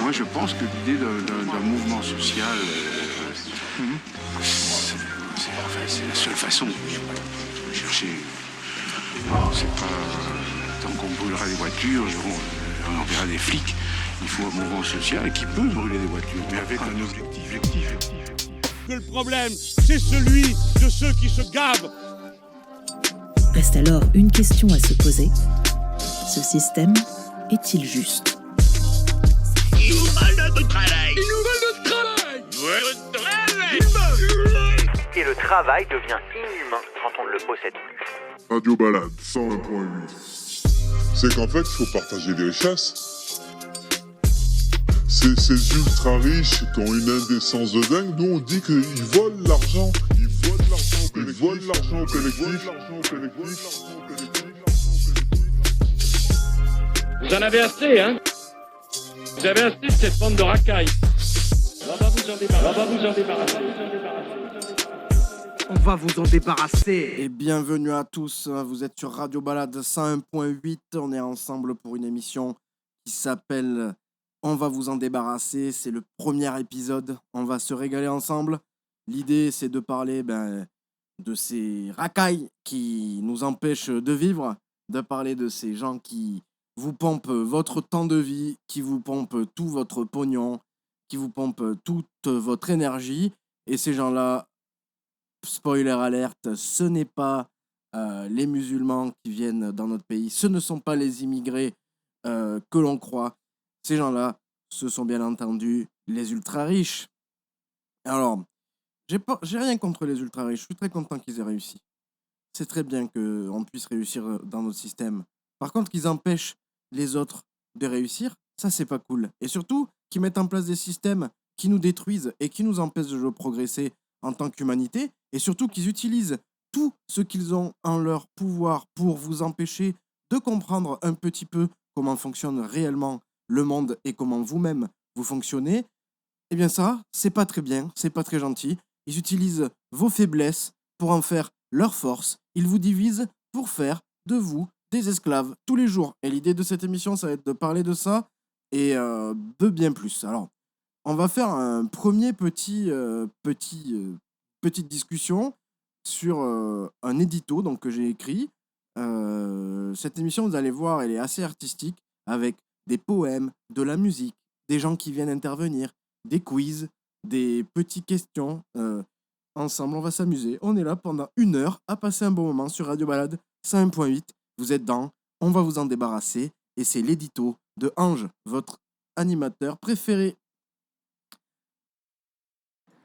Moi, je pense que l'idée d'un mouvement social, c'est la seule façon de chercher. C'est pas tant qu'on brûlera des voitures, on enverra des flics. Il faut un mouvement social qui peut brûler des voitures, mais avec un objectif. Que le problème, c'est celui de ceux qui se gavent. Reste alors une question à se poser. Ce système est-il juste ? Ils nous veulent notre travail. Ils nous veulent notre travail. Notre travail. Et le travail devient inhumain quand on ne le possède plus. Radio Balade 101.8. C'est qu'en fait, il faut partager les richesses. Ces ultra riches qui ont une indécence de dingue, nous on dit qu'ils volent l'argent. Ils volent l'argent au collectif. Vous en avez assez, hein? Vous avez assez de cette bande de racailles. On va vous en débarrasser. On va vous en débarrasser. Et bienvenue à tous, vous êtes sur Radio Balade 101.8. On est ensemble pour une émission qui s'appelle On va vous en débarrasser. C'est le premier épisode, on va se régaler ensemble. L'idée c'est de parler de ces racailles qui nous empêchent de vivre, de parler de ces gens qui vous pompent votre temps de vie, qui vous pompent tout votre pognon, qui vous pompent toute votre énergie. Et ces gens-là, spoiler alerte, ce n'est pas les musulmans qui viennent dans notre pays, ce ne sont pas les immigrés que l'on croit. Ces gens-là, ce sont bien entendu les ultra-riches. Alors, j'ai rien contre les ultra-riches, je suis très content qu'ils aient réussi. C'est très bien qu'on puisse réussir dans notre système. Par contre, qu'ils empêchent les autres de réussir, ça c'est pas cool. Et surtout, qu'ils mettent en place des systèmes qui nous détruisent et qui nous empêchent de progresser en tant qu'humanité, et surtout qu'ils utilisent tout ce qu'ils ont en leur pouvoir pour vous empêcher de comprendre un petit peu comment fonctionne réellement le monde et comment vous-même vous fonctionnez. Eh bien ça, c'est pas très bien, c'est pas très gentil. Ils utilisent vos faiblesses pour en faire leur force. Ils vous divisent pour faire de vous des esclaves tous les jours. Et l'idée de cette émission, ça va être de parler de ça et de bien plus. Alors, on va faire un premier petite discussion sur un édito donc, que j'ai écrit. Cette émission, vous allez voir, elle est assez artistique, avec des poèmes, de la musique, des gens qui viennent intervenir, des quiz, des petites questions. Ensemble, on va s'amuser. On est là pendant 1 heure à passer un bon moment sur Radio Balade 101.8. Vous êtes dans On va vous en débarrasser. Et c'est l'édito de Ange, votre animateur préféré.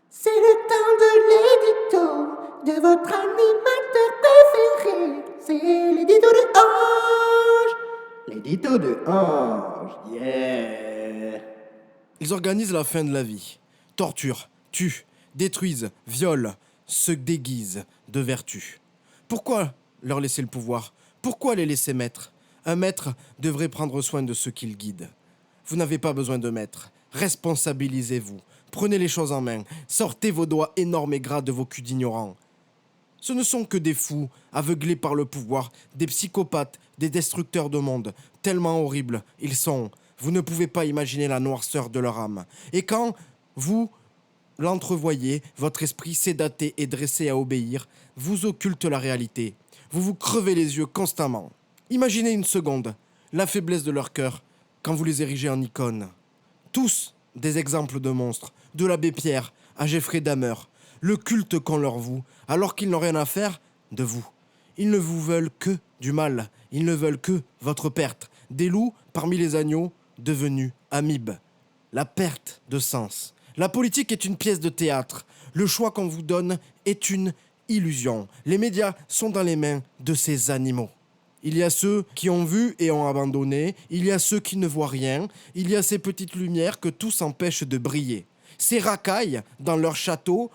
C'est le temps de l'édito de votre animateur préféré. C'est l'édito de Ange. L'édito de Ange, yeah. Ils organisent la fin de la vie. Torturent, tuent, détruisent, violent, se déguisent de vertu. Pourquoi leur laisser le pouvoir ? Pourquoi les laisser maîtres ? Un maître devrait prendre soin de ceux qu'il guide. Vous n'avez pas besoin de maître. Responsabilisez-vous. Prenez les choses en main. Sortez vos doigts énormes et gras de vos culs d'ignorants. Ce ne sont que des fous, aveuglés par le pouvoir, des psychopathes, des destructeurs de monde. Tellement horribles ils sont. Vous ne pouvez pas imaginer la noirceur de leur âme. Et quand vous l'entrevoyez, votre esprit sédaté et dressé à obéir, vous occulte la réalité. Vous vous crevez les yeux constamment. Imaginez une seconde la faiblesse de leur cœur quand vous les érigez en icônes. Tous des exemples de monstres, de l'abbé Pierre à Jeffrey Dahmer, le culte qu'on leur voue, alors qu'ils n'ont rien à faire de vous. Ils ne vous veulent que du mal, ils ne veulent que votre perte, des loups parmi les agneaux devenus amibes. La perte de sens. La politique est une pièce de théâtre, le choix qu'on vous donne est une illusion. Les médias sont dans les mains de ces animaux. Il y a ceux qui ont vu et ont abandonné, il y a ceux qui ne voient rien, il y a ces petites lumières que tout s'empêche de briller. Ces racailles, dans leur château,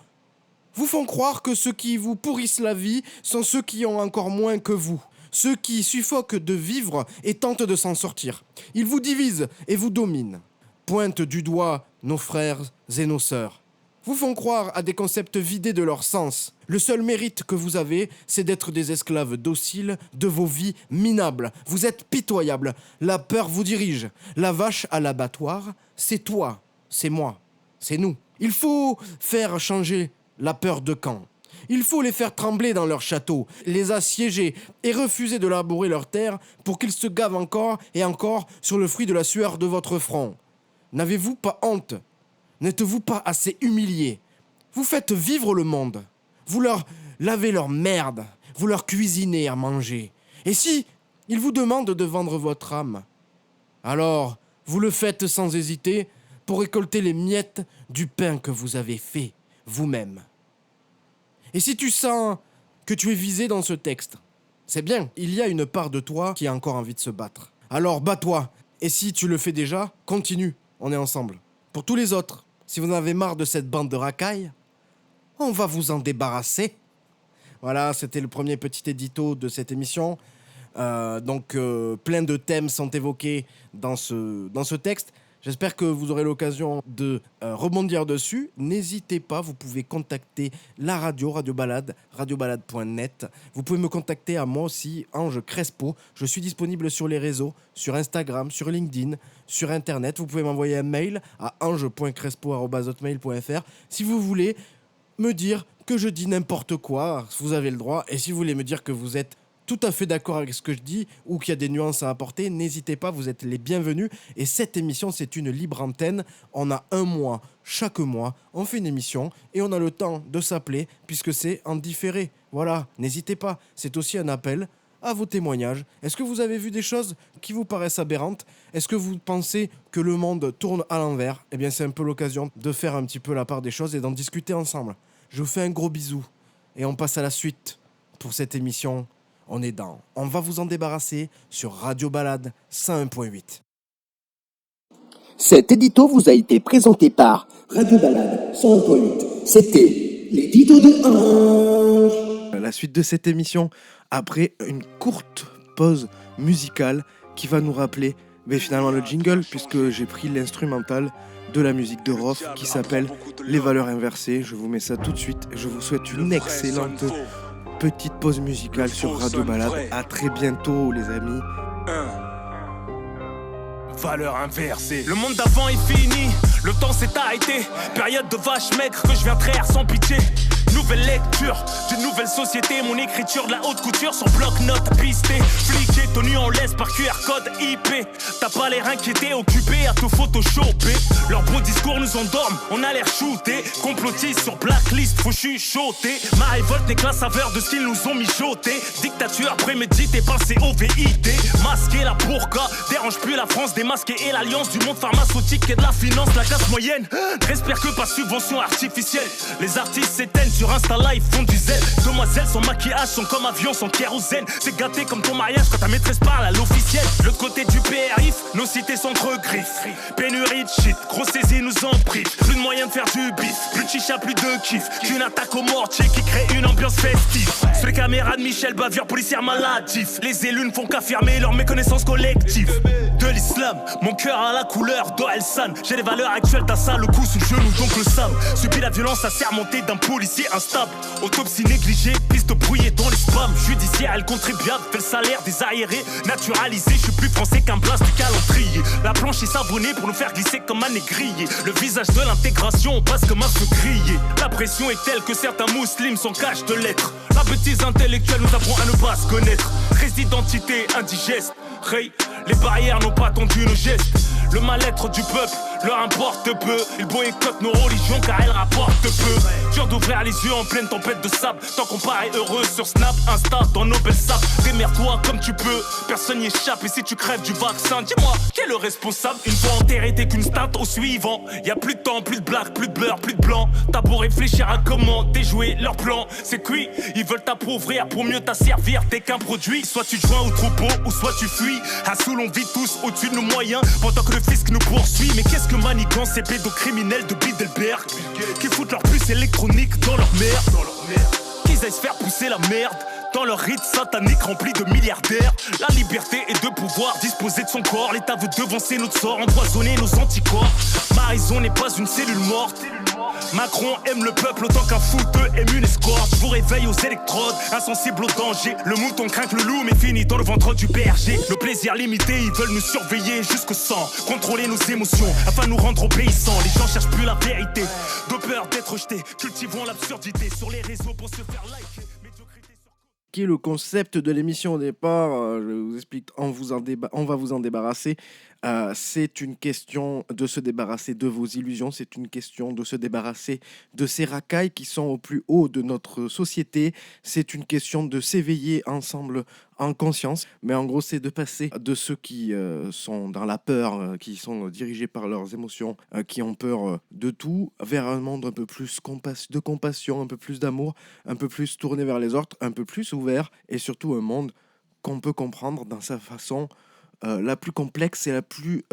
vous font croire que ceux qui vous pourrissent la vie sont ceux qui ont encore moins que vous. Ceux qui suffoquent de vivre et tentent de s'en sortir. Ils vous divisent et vous dominent. Pointent du doigt nos frères et nos sœurs. vous font croire à des concepts vidés de leur sens. Le seul mérite que vous avez, c'est d'être des esclaves dociles de vos vies minables. Vous êtes pitoyables. La peur vous dirige. La vache à l'abattoir, c'est toi, c'est moi, c'est nous. Il faut faire changer la peur de camp. Il faut les faire trembler dans leur château, les assiéger et refuser de labourer leurs terres pour qu'ils se gavent encore et encore sur le fruit de la sueur de votre front. N'avez-vous pas honte ? N'êtes-vous pas assez humiliés ? Vous faites vivre le monde. Vous leur lavez leur merde. Vous leur cuisinez à manger. Et si ils vous demandent de vendre votre âme, alors vous le faites sans hésiter pour récolter les miettes du pain que vous avez fait vous-même. Et si tu sens que tu es visé dans ce texte, c'est bien. Il y a une part de toi qui a encore envie de se battre. Alors bats-toi. Et si tu le fais déjà, continue. On est ensemble. Pour tous les autres, si vous en avez marre de cette bande de racailles, on va vous en débarrasser. Voilà, c'était le premier petit édito de cette émission. Donc, plein de thèmes sont évoqués dans ce texte. J'espère que vous aurez l'occasion de rebondir dessus. N'hésitez pas, vous pouvez contacter la radio, Radio Balade, radiobalade.net. Vous pouvez me contacter à moi aussi, Ange Crespo. Je suis disponible sur les réseaux, sur Instagram, sur LinkedIn, sur Internet. Vous pouvez m'envoyer un mail à ange.crespo@hotmail.fr si vous voulez me dire que je dis n'importe quoi, vous avez le droit. Et si vous voulez me dire que vous êtes tout à fait d'accord avec ce que je dis ou qu'il y a des nuances à apporter, n'hésitez pas, vous êtes les bienvenus. Et cette émission, c'est une libre antenne. On a un mois, chaque mois, on fait une émission et on a le temps de s'appeler puisque c'est en différé. Voilà, n'hésitez pas. C'est aussi un appel à vos témoignages. Est-ce que vous avez vu des choses qui vous paraissent aberrantes ? Est-ce que vous pensez que le monde tourne à l'envers ? Eh bien, c'est un peu l'occasion de faire un petit peu la part des choses et d'en discuter ensemble. Je vous fais un gros bisou et on passe à la suite pour cette émission. On est dans. On va vous en débarrasser sur Radio Balade 101.8. Cet édito vous a été présenté par Radio Balade 101.8. C'était l'édito de Ange. La suite de cette émission, après une courte pause musicale qui va nous rappeler finalement le jingle, puisque j'ai pris l'instrumental de la musique de Rof qui s'appelle Les Valeurs Inversées. Je vous mets ça tout de suite. Je vous souhaite une excellente petite pause musicale sur Radio Balade. À très bientôt les amis. Valeurs inversées. Le monde d'avant est fini, le temps s'est arrêté. Période de vache maigre que je viens traire sans pitié. Nouvelle lecture d'une nouvelle société. Mon écriture de la haute couture sur bloc-notes pisté. Fliqué, tenu en laisse par QR code IP. T'as pas l'air inquiété, occupé à te photoshopper. Leurs beaux discours nous endorment, on a l'air shooté. Complotistes sur blacklist, faut chuchoter. Ma révolte n'est que la saveur de ce qu'ils nous ont mijoté. Dictature préméditée par COVID. Masquer la burqa, dérange plus la France démasquée. Et l'alliance du monde pharmaceutique et de la finance. La classe moyenne n'espère que par subvention artificielle. Les artistes s'éteignent sur Insta Live, font du zèle. Demoiselles sans maquillage sont comme avions sans kérosène. C'est gâté comme ton mariage quand ta maîtresse parle à l'officiel. Le côté du périph', nos cités sont entre griffes. Pénurie de shit, grosse saisie nous en prive. Plus de moyens de faire du bif, plus de chicha, plus de kiff. Qu'une attaque au mortier qui crée une ambiance festive. Sur les caméras de Michel Bavure, policière maladif. Les élus ne font qu'affirmer leur méconnaissance collective. De l'islam, mon cœur a la couleur d'Oelsan. J'ai les valeurs actuelles d'un sale, le coup sous le genou, donc le sable. Subis la violence assermentée d'un policier instable. Autopsie négligée, piste brouillée dans les spams. Judiciaire, elle contribuable, fait le salaire des arriérés. Naturalisé, je suis plus français qu'un blast du calendrier. La planche est savonnée pour nous faire glisser comme un négrier. Le visage de l'intégration, on passe comme un feu grillé. La pression est telle que certains musulmans s'en cachent de l'être. La bêtise intellectuelle nous apprend à ne pas se connaître. Crise d'identité indigeste. Hey, les barrières n'ont pas attendu nos gestes. Le mal-être du peuple leur importe peu. Ils boycottent nos religions car elles rapportent peu. Dur d'ouvrir les yeux en pleine tempête de sable. Tant qu'on paraît heureux sur Snap, Insta, dans nos belles sapes. Démerde-toi comme tu peux, personne n'y échappe. Et si tu crèves du vaccin, dis-moi, qui est le responsable? Une fois enterré, t'es qu'une stat au suivant. Y'a plus de temps, plus de blagues, plus de beurre, plus de blanc. T'as beau réfléchir à comment déjouer leur plan. C'est cuit, ils veulent t'appauvrir pour mieux t'asservir. T'es qu'un produit, soit tu te joins au troupeau ou soit tu fuis. À Soul, on vit tous au-dessus de nos moyens pendant que le fisc nous poursuit. Mais qu'est-ce que manigance ces pédocriminels de Bilderberg qui foutent leur puce électronique dans leur merde. Qu'ils aillent se faire pousser la merde. dans leur rite satanique rempli de milliardaires. La liberté est de pouvoir disposer de son corps. L'État veut devancer notre sort, empoisonner nos anticorps. Ma raison n'est pas une cellule morte. Macron aime le peuple autant qu'un footeux aime une escorte. Je vous réveille aux électrodes, insensible au danger. Le mouton craint que le loup, mais finit dans le ventre du berger. Nos plaisirs limités, ils veulent nous surveiller jusqu'au sang. Contrôler nos émotions, afin de nous rendre obéissants. Les gens cherchent plus la vérité, de peur d'être jetés. Cultivons l'absurdité sur les réseaux pour se faire liker. Qui est le concept de l'émission au départ, je vous explique, on va vous en débarrasser. C'est une question de se débarrasser de vos illusions, c'est une question de se débarrasser de ces racailles qui sont au plus haut de notre société, c'est une question de s'éveiller ensemble en conscience, mais en gros c'est de passer de ceux qui sont dans la peur, qui sont dirigés par leurs émotions, qui ont peur de tout, vers un monde un peu plus de compassion, un peu plus d'amour, un peu plus tourné vers les autres, un peu plus ouvert, et surtout un monde qu'on peut comprendre dans sa façon la plus complexe et la plus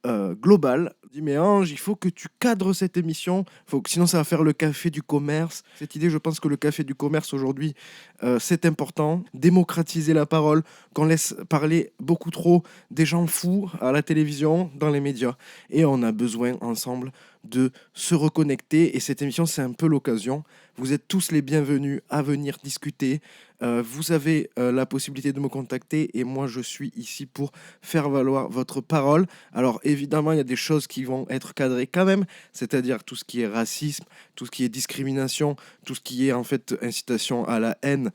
globale. Je dis mais Ange, il faut que tu cadres cette émission, sinon ça va faire le café du commerce. Cette idée, je pense que le café du commerce aujourd'hui, c'est important. Démocratiser la parole, qu'on laisse parler beaucoup trop des gens fous à la télévision, dans les médias. Et on a besoin ensemble de se reconnecter, et cette émission, c'est un peu l'occasion. Vous êtes tous les bienvenus à venir discuter. Vous avez la possibilité de me contacter, et moi je suis ici pour faire valoir votre parole. Alors évidemment, il y a des choses qui vont être cadrées quand même, c'est-à-dire tout ce qui est racisme, tout ce qui est discrimination, tout ce qui est en fait incitation à la haine.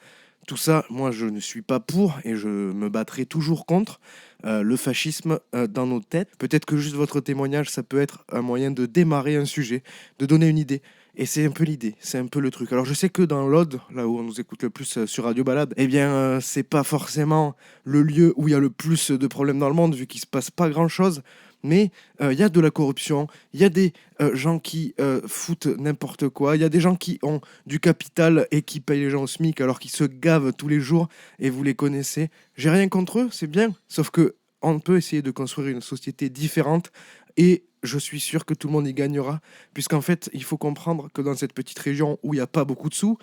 Tout ça, moi je ne suis pas pour, et je me battrai toujours contre le fascisme dans nos têtes. Peut-être que juste votre témoignage, ça peut être un moyen de démarrer un sujet, de donner une idée. Et c'est un peu l'idée, c'est un peu le truc. Alors je sais que dans l'Aude, là où on nous écoute le plus sur Radio Balade, eh bien c'est pas forcément le lieu où il y a le plus de problèmes dans le monde, vu qu'il se passe pas grand-chose. Mais il y a de la corruption, il y a des gens qui foutent n'importe quoi, il y a des gens qui ont du capital et qui payent les gens au SMIC alors qu'ils se gavent tous les jours, et vous les connaissez. J'ai rien contre eux, c'est bien, sauf que on peut essayer de construire une société différente, et je suis sûr que tout le monde y gagnera, puisqu'en fait, il faut comprendre que dans cette petite région où il n'y a pas beaucoup de sous,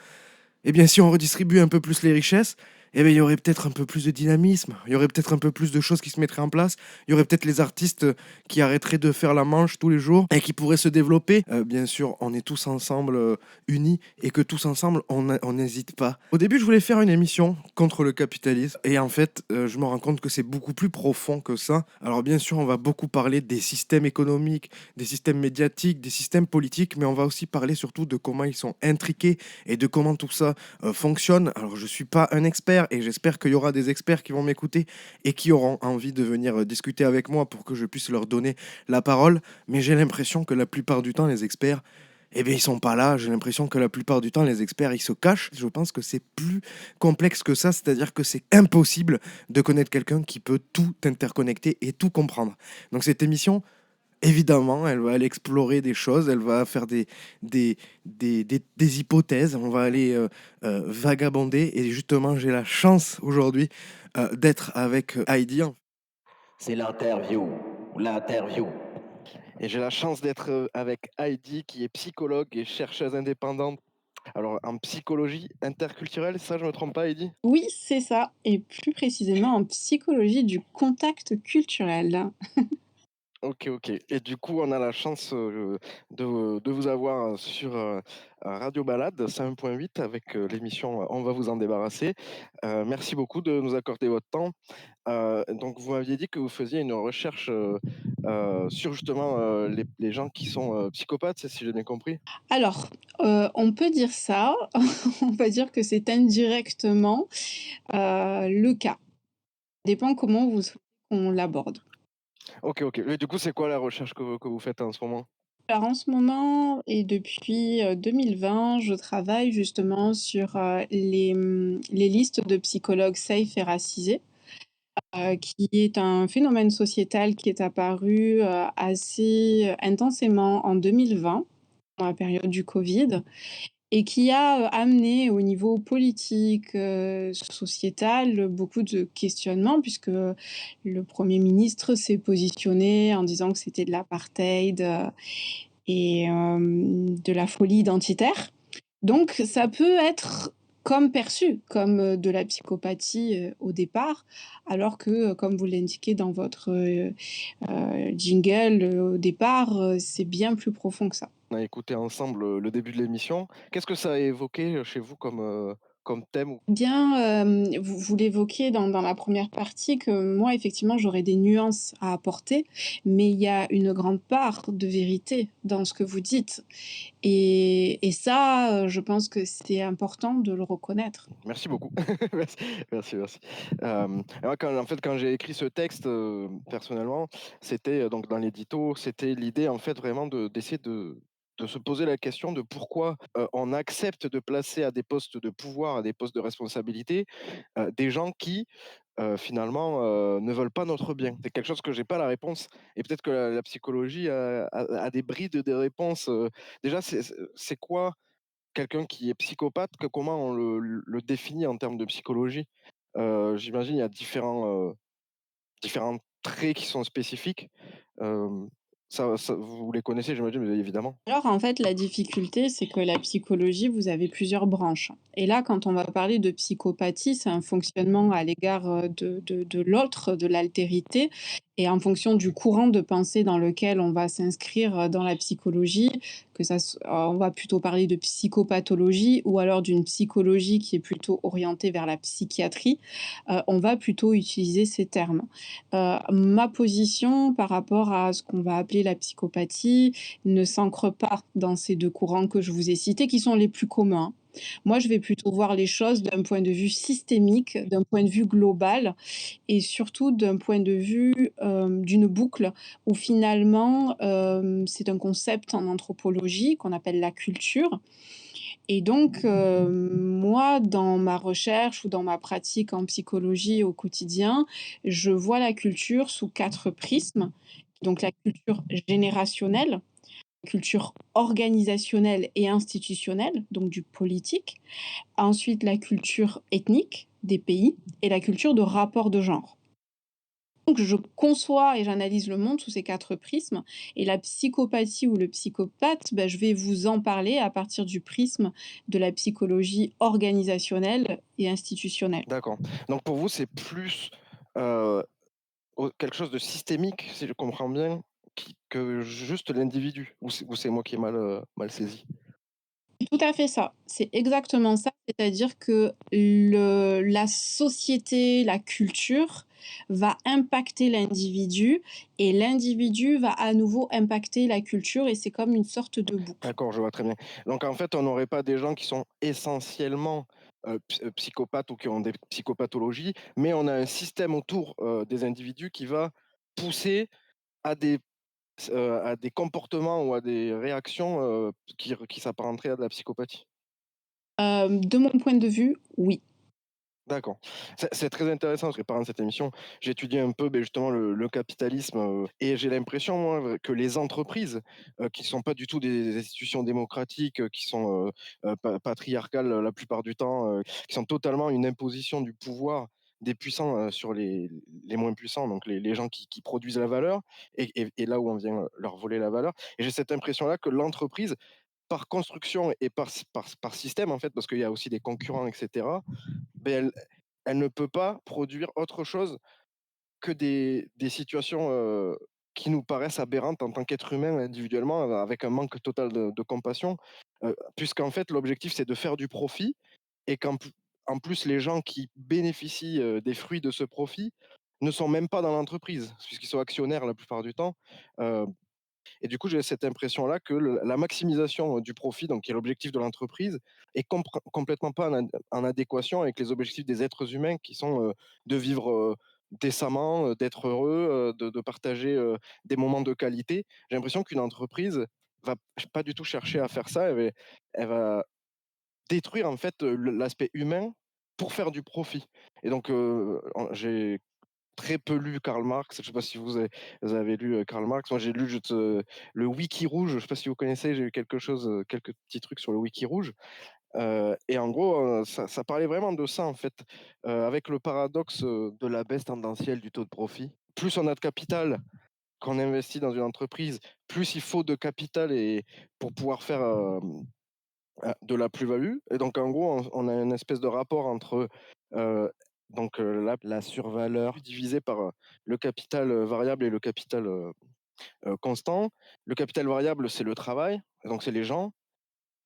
eh bien, si on redistribue un peu plus les richesses, eh bien, il y aurait peut-être un peu plus de dynamisme, il y aurait peut-être un peu plus de choses qui se mettraient en place, il y aurait peut-être les artistes qui arrêteraient de faire la manche tous les jours et qui pourraient se développer. Bien sûr, on est tous ensemble unis, et que tous ensemble, on n'hésite pas. Au début, je voulais faire une émission contre le capitalisme, et en fait, je me rends compte que c'est beaucoup plus profond que ça. Alors bien sûr, on va beaucoup parler des systèmes économiques, des systèmes médiatiques, des systèmes politiques, mais on va aussi parler surtout de comment ils sont intriqués et de comment tout ça fonctionne. Alors je suis pas un expert, et j'espère qu'il y aura des experts qui vont m'écouter et qui auront envie de venir discuter avec moi pour que je puisse leur donner la parole. Mais j'ai l'impression que la plupart du temps, les experts, eh bien, ils sont pas là. J'ai l'impression que la plupart du temps, les experts, ils se cachent. Je pense que c'est plus complexe que ça, c'est-à-dire que c'est impossible de connaître quelqu'un qui peut tout interconnecter et tout comprendre. Donc cette émission, évidemment, elle va aller explorer des choses, elle va faire des hypothèses, on va aller vagabonder, et justement, j'ai la chance aujourd'hui d'être avec Heidi. C'est l'interview. Et j'ai la chance d'être avec Heidi, qui est psychologue et chercheuse indépendante. Alors, en psychologie interculturelle, ça, je me trompe pas, Heidi? Oui, c'est ça, et plus précisément en psychologie du contact culturel. Ok. Et du coup, on a la chance de vous avoir sur Radio Balade 5.8 avec l'émission On va vous en débarrasser. Merci beaucoup de nous accorder votre temps. Donc, vous m'aviez dit que vous faisiez une recherche sur justement les gens qui sont psychopathes, si j'ai bien compris. Alors, on peut dire ça, on va dire que c'est indirectement le cas. Ça dépend comment on l'aborde. Ok. Et du coup, c'est quoi la recherche que vous faites en ce moment? Alors en ce moment et depuis 2020, je travaille justement sur les listes de psychologues safe et racisés, qui est un phénomène sociétal qui est apparu assez intensément en 2020, dans la période du Covid, et qui a amené au niveau politique, sociétal, beaucoup de questionnements, puisque le Premier ministre s'est positionné en disant que c'était de l'apartheid et de la folie identitaire. Donc ça peut être comme perçu comme, de la psychopathie, au départ, alors que, comme vous l'indiquez dans votre, jingle, au départ, c'est bien plus profond que ça. On a écouté ensemble, le début de l'émission. Qu'est-ce que ça a évoqué, chez vous comme thème ou Bien, vous l'évoquiez dans la première partie que moi, effectivement, j'aurais des nuances à apporter, mais il y a une grande part de vérité dans ce que vous dites et ça, je pense que c'est important de le reconnaître. Merci beaucoup. Merci, merci, merci. Et moi quand j'ai écrit ce texte, personnellement, c'était, donc dans l'édito, c'était l'idée en fait vraiment d'essayer de se poser la question de pourquoi, on accepte de placer à des postes de pouvoir, à des postes de responsabilité, des gens qui, finalement, ne veulent pas notre bien. C'est quelque chose que j'ai pas la réponse et peut-être que la psychologie a des brides de réponses, déjà c'est quoi quelqu'un qui est psychopathe, comment on le définit en termes de psychologie? J'imagine il y a différents traits qui sont spécifiques. Hem, ça vous les connaissez j'imagine, évidemment? Alors, en fait, la difficulté, c'est que la psychologie, vous avez plusieurs branches. Et là, quand on va parler de psychopathie, c'est un fonctionnement à l'égard de l'autre, de l'altérité. Et en fonction du courant de pensée dans lequel on va s'inscrire dans la psychologie, on va plutôt parler de psychopathologie ou alors d'une psychologie qui est plutôt orientée vers la psychiatrie, on va plutôt utiliser ces termes. Ma position par rapport à ce qu'on va appeler la psychopathie, ne s'ancre pas dans ces 2 courants que je vous ai cités, qui sont les plus communs. Moi, je vais plutôt voir les choses d'un point de vue systémique, d'un point de vue global et surtout d'un point de vue, d'une boucle où finalement, c'est un concept en anthropologie qu'on appelle la culture et donc, moi, dans ma recherche ou dans ma pratique en psychologie au quotidien, je vois la culture sous 4 prismes. Donc la culture générationnelle, culture organisationnelle et institutionnelle, donc du politique. Ensuite, la culture ethnique des pays et la culture de rapport de genre. Donc je conçois et j'analyse le monde sous ces 4 prismes et la psychopathie ou le psychopathe, bah, je vais vous en parler à partir du prisme de la psychologie organisationnelle et institutionnelle. D'accord. Donc pour vous, c'est plus, heu, quelque chose de systémique, si je comprends bien, que juste l'individu? Ou c'est moi qui ai mal saisi? Tout à fait ça. C'est exactement ça. C'est-à-dire que la société, la culture va impacter l'individu et l'individu va à nouveau impacter la culture et c'est comme une sorte de boucle. D'accord, je vois très bien. Donc en fait, on n'aurait pas des gens qui sont essentiellement, psychopathes ou qui ont des psychopathologies, mais on a un système autour, des individus qui va pousser à des comportements ou à des réactions, qui s'apparenteraient à de la psychopathie? De mon point de vue, oui. D'accord. C'est très intéressant parce que préparant cette émission, j'ai étudié un peu, beh, justement le capitalisme, et j'ai l'impression moi, que les entreprises, qui sont pas du tout des institutions démocratiques, qui sont, patriarcales, la plupart du temps, qui sont totalement une imposition du pouvoir des puissants, sur les moins puissants, donc les gens qui produisent la valeur et là où on vient, leur voler la valeur et j'ai cette impression-là que l'entreprise, par construction et par système en fait, parce qu'il y a aussi des concurrents et cetera, beh, elle ne peut pas produire autre chose que des situations, qui nous paraissent aberrantes en tant qu'être humain individuellement, avec un manque total de compassion, puisqu'en fait l'objectif c'est de faire du profit et en plus les gens qui bénéficient, des fruits de ce profit ne sont même pas dans l'entreprise, puisqu'ils sont actionnaires la plupart du temps, heu et du coup, j'ai cette impression-là que la maximisation du profit, donc qui est l'objectif de l'entreprise, est complètement pas en adéquation avec les objectifs des êtres humains qui sont de vivre décemment, d'être heureux, de partager des moments de qualité. J'ai l'impression qu'une entreprise va pas du tout chercher à faire ça. Elle va détruire en fait l'aspect humain pour faire du profit. Et donc, j'ai très peu lu Karl Marx. Je ne sais pas si vous avez lu, Karl Marx. Moi, j'ai lu juste, le Wiki Rouge. Je ne sais pas si vous connaissez? J'ai eu quelque chose, quelques petits trucs sur le Wiki Rouge, et en gros, ça parlait vraiment de ça, en fait, avec le paradoxe, de la baisse tendancielle du taux de profit. Plus on a de capital qu'on investit dans une entreprise, plus il faut de capital et pour pouvoir faire, de la plus-value. Et donc, en gros, on a une espèce de rapport entre la survaleur divisée par le capital variable et le capital constant. Le capital variable, c'est le travail, donc c'est les gens.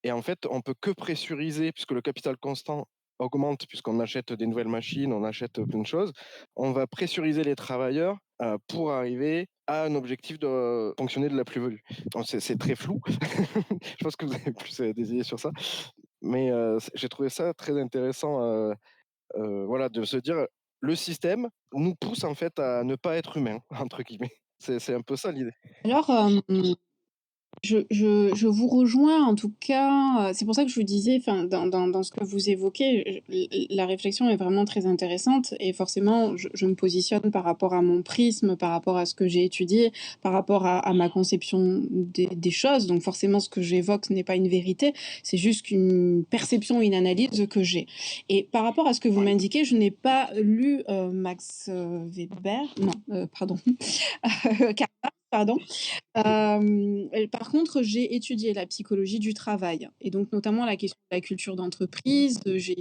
Et en fait, on peut que pressuriser, puisque le capital constant augmente, puisqu'on achète des nouvelles machines, on achète plein de choses. On va pressuriser les travailleurs pour arriver à un objectif de fonctionner de la plus-value. Donc, c'est très flou. Je pense que vous avez plus des idées sur ça. Mais j'ai trouvé ça très intéressant voilà, de se dire le système nous pousse en fait à ne pas être humain, entre guillemets. C'est un peu ça l'idée. Alors, je vous rejoins en tout cas, c'est pour ça que je vous disais, enfin, dans ce que vous évoquez, la réflexion est vraiment très intéressante et forcément, je me positionne par rapport à mon prisme, par rapport à ce que j'ai étudié, par rapport à ma conception des choses. Donc forcément, ce que j'évoque n'est pas une vérité, c'est juste une perception, une analyse que j'ai. Et par rapport à ce que vous m'indiquez, je n'ai pas lu Max Weber, non, pardon, Karl Marx, pardon. Par contre, j'ai étudié la psychologie du travail et donc notamment la question de la culture d'entreprise. J'ai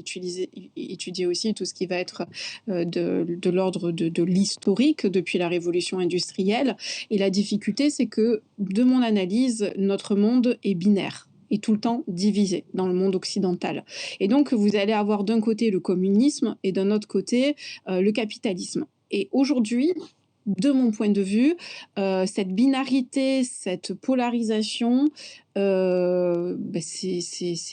étudié aussi tout ce qui va être de l'ordre de l'historique depuis la révolution industrielle. Et la difficulté, c'est que de mon analyse, notre monde est binaire est tout le temps divisé dans le monde occidental. Et donc, vous allez avoir d'un côté le communisme et d'un autre côté le capitalisme. Et aujourd'hui, de mon point de vue, cette binarité, cette polarisation, c'est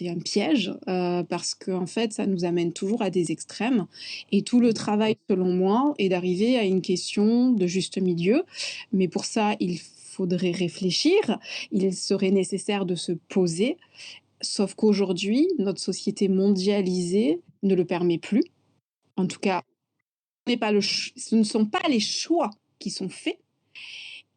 un piège parce qu'en fait, ça nous amène toujours à des extrêmes. Et tout le travail, selon moi, est d'arriver à une question de juste milieu. Mais pour ça, il faudrait réfléchir, il serait nécessaire de se poser. Sauf qu'aujourd'hui, notre société mondialisée ne le permet plus. En tout cas, ce ne sont pas les choix qui sont faits.